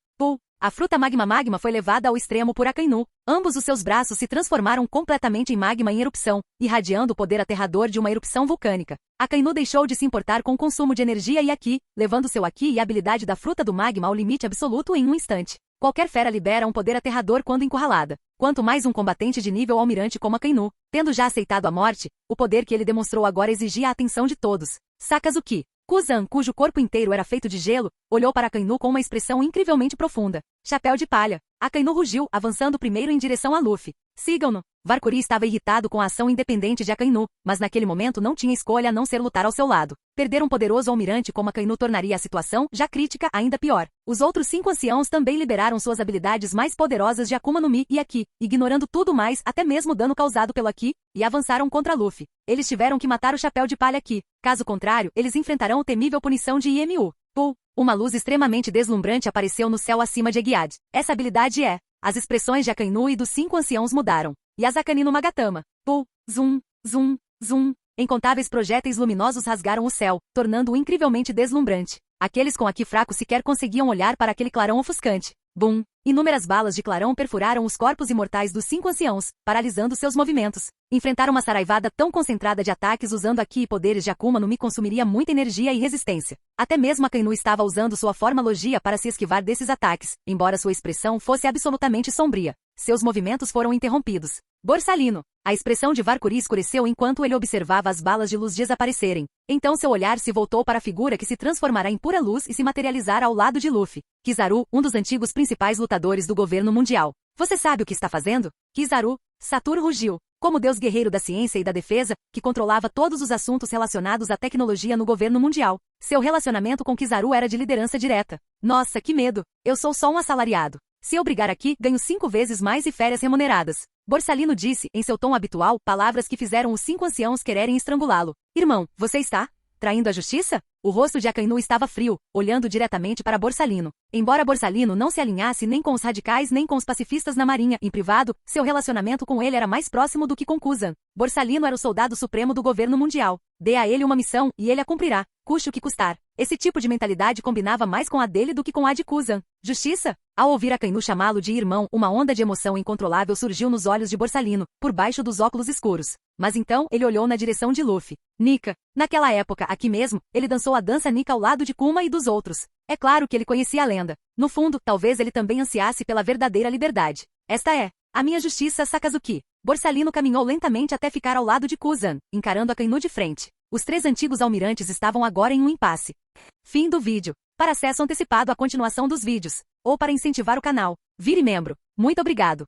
A fruta magma foi levada ao extremo por Akainu. Ambos os seus braços se transformaram completamente em magma em erupção, irradiando o poder aterrador de uma erupção vulcânica. Akainu deixou de se importar com o consumo de energia e Aqui, levando seu Aqui e a habilidade da fruta do magma ao limite absoluto em um instante. Qualquer fera libera um poder aterrador quando encurralada. Quanto mais um combatente de nível almirante como Akainu, tendo já aceitado a morte, o poder que ele demonstrou agora exigia a atenção de todos. Sakazuki, Kuzan, cujo corpo inteiro era feito de gelo, olhou para Akainu com uma expressão incrivelmente profunda. Chapéu de palha. Akainu rugiu, avançando primeiro em direção a Luffy. Sigam-no. Valkyrie estava irritado com a ação independente de Akainu, mas naquele momento não tinha escolha a não ser lutar ao seu lado. Perder um poderoso almirante como Akainu tornaria a situação, já crítica, ainda pior. Os outros 5 anciãos também liberaram suas habilidades mais poderosas de Akuma no Mi e Aki, ignorando tudo mais, até mesmo o dano causado pelo Aki, e avançaram contra Luffy. Eles tiveram que matar o Chapéu de Palha Aki. Caso contrário, eles enfrentarão a temível punição de IMU. Uma luz extremamente deslumbrante apareceu no céu acima de Egiad. Essa habilidade é... As expressões de Akainu e dos 5 anciãos mudaram. Yasakani no Magatama. Zum, zum, zum. Incontáveis projéteis luminosos rasgaram o céu, tornando-o incrivelmente deslumbrante. Aqueles com Aki fraco sequer conseguiam olhar para aquele clarão ofuscante. Bum! Inúmeras balas de clarão perfuraram os corpos imortais dos 5 anciãos, paralisando seus movimentos. Enfrentar uma saraivada tão concentrada de ataques usando Aki e poderes de Akuma no Mi consumiria muita energia e resistência. Até mesmo Akainu estava usando sua forma logia para se esquivar desses ataques, embora sua expressão fosse absolutamente sombria. Seus movimentos foram interrompidos. Borsalino. A expressão de Valkyrie escureceu enquanto ele observava as balas de luz desaparecerem. Então seu olhar se voltou para a figura que se transformará em pura luz e se materializará ao lado de Luffy. Kizaru, um dos antigos principais lutadores do governo mundial. Você sabe o que está fazendo? Kizaru. Saturno rugiu. Como deus guerreiro da ciência e da defesa, que controlava todos os assuntos relacionados à tecnologia no governo mundial. Seu relacionamento com Kizaru era de liderança direta. Nossa, que medo! Eu sou só um assalariado. Se eu brigar aqui, ganho 5 vezes mais e férias remuneradas. Borsalino disse, em seu tom habitual, palavras que fizeram os 5 anciãos quererem estrangulá-lo. Irmão, você está traindo a justiça? O rosto de Akainu estava frio, olhando diretamente para Borsalino. Embora Borsalino não se alinhasse nem com os radicais nem com os pacifistas na marinha, em privado, seu relacionamento com ele era mais próximo do que com Kuzan. Borsalino era o soldado supremo do governo mundial. Dê a ele uma missão, e ele a cumprirá, custe o que custar. Esse tipo de mentalidade combinava mais com a dele do que com a de Kuzan. Justiça? Ao ouvir Akainu chamá-lo de irmão, uma onda de emoção incontrolável surgiu nos olhos de Borsalino, por baixo dos óculos escuros. Mas então, ele olhou na direção de Luffy. Nika. Naquela época, aqui mesmo, ele dançou a dança Nika ao lado de Kuma e dos outros. É claro que ele conhecia a lenda. No fundo, talvez ele também ansiasse pela verdadeira liberdade. Esta é a minha justiça, Sakazuki. Borsalino caminhou lentamente até ficar ao lado de Kuzan, encarando Akainu de frente. Os 3 antigos almirantes estavam agora em um impasse. Fim do vídeo. Para acesso antecipado à continuação dos vídeos, ou para incentivar o canal, vire membro. Muito obrigado.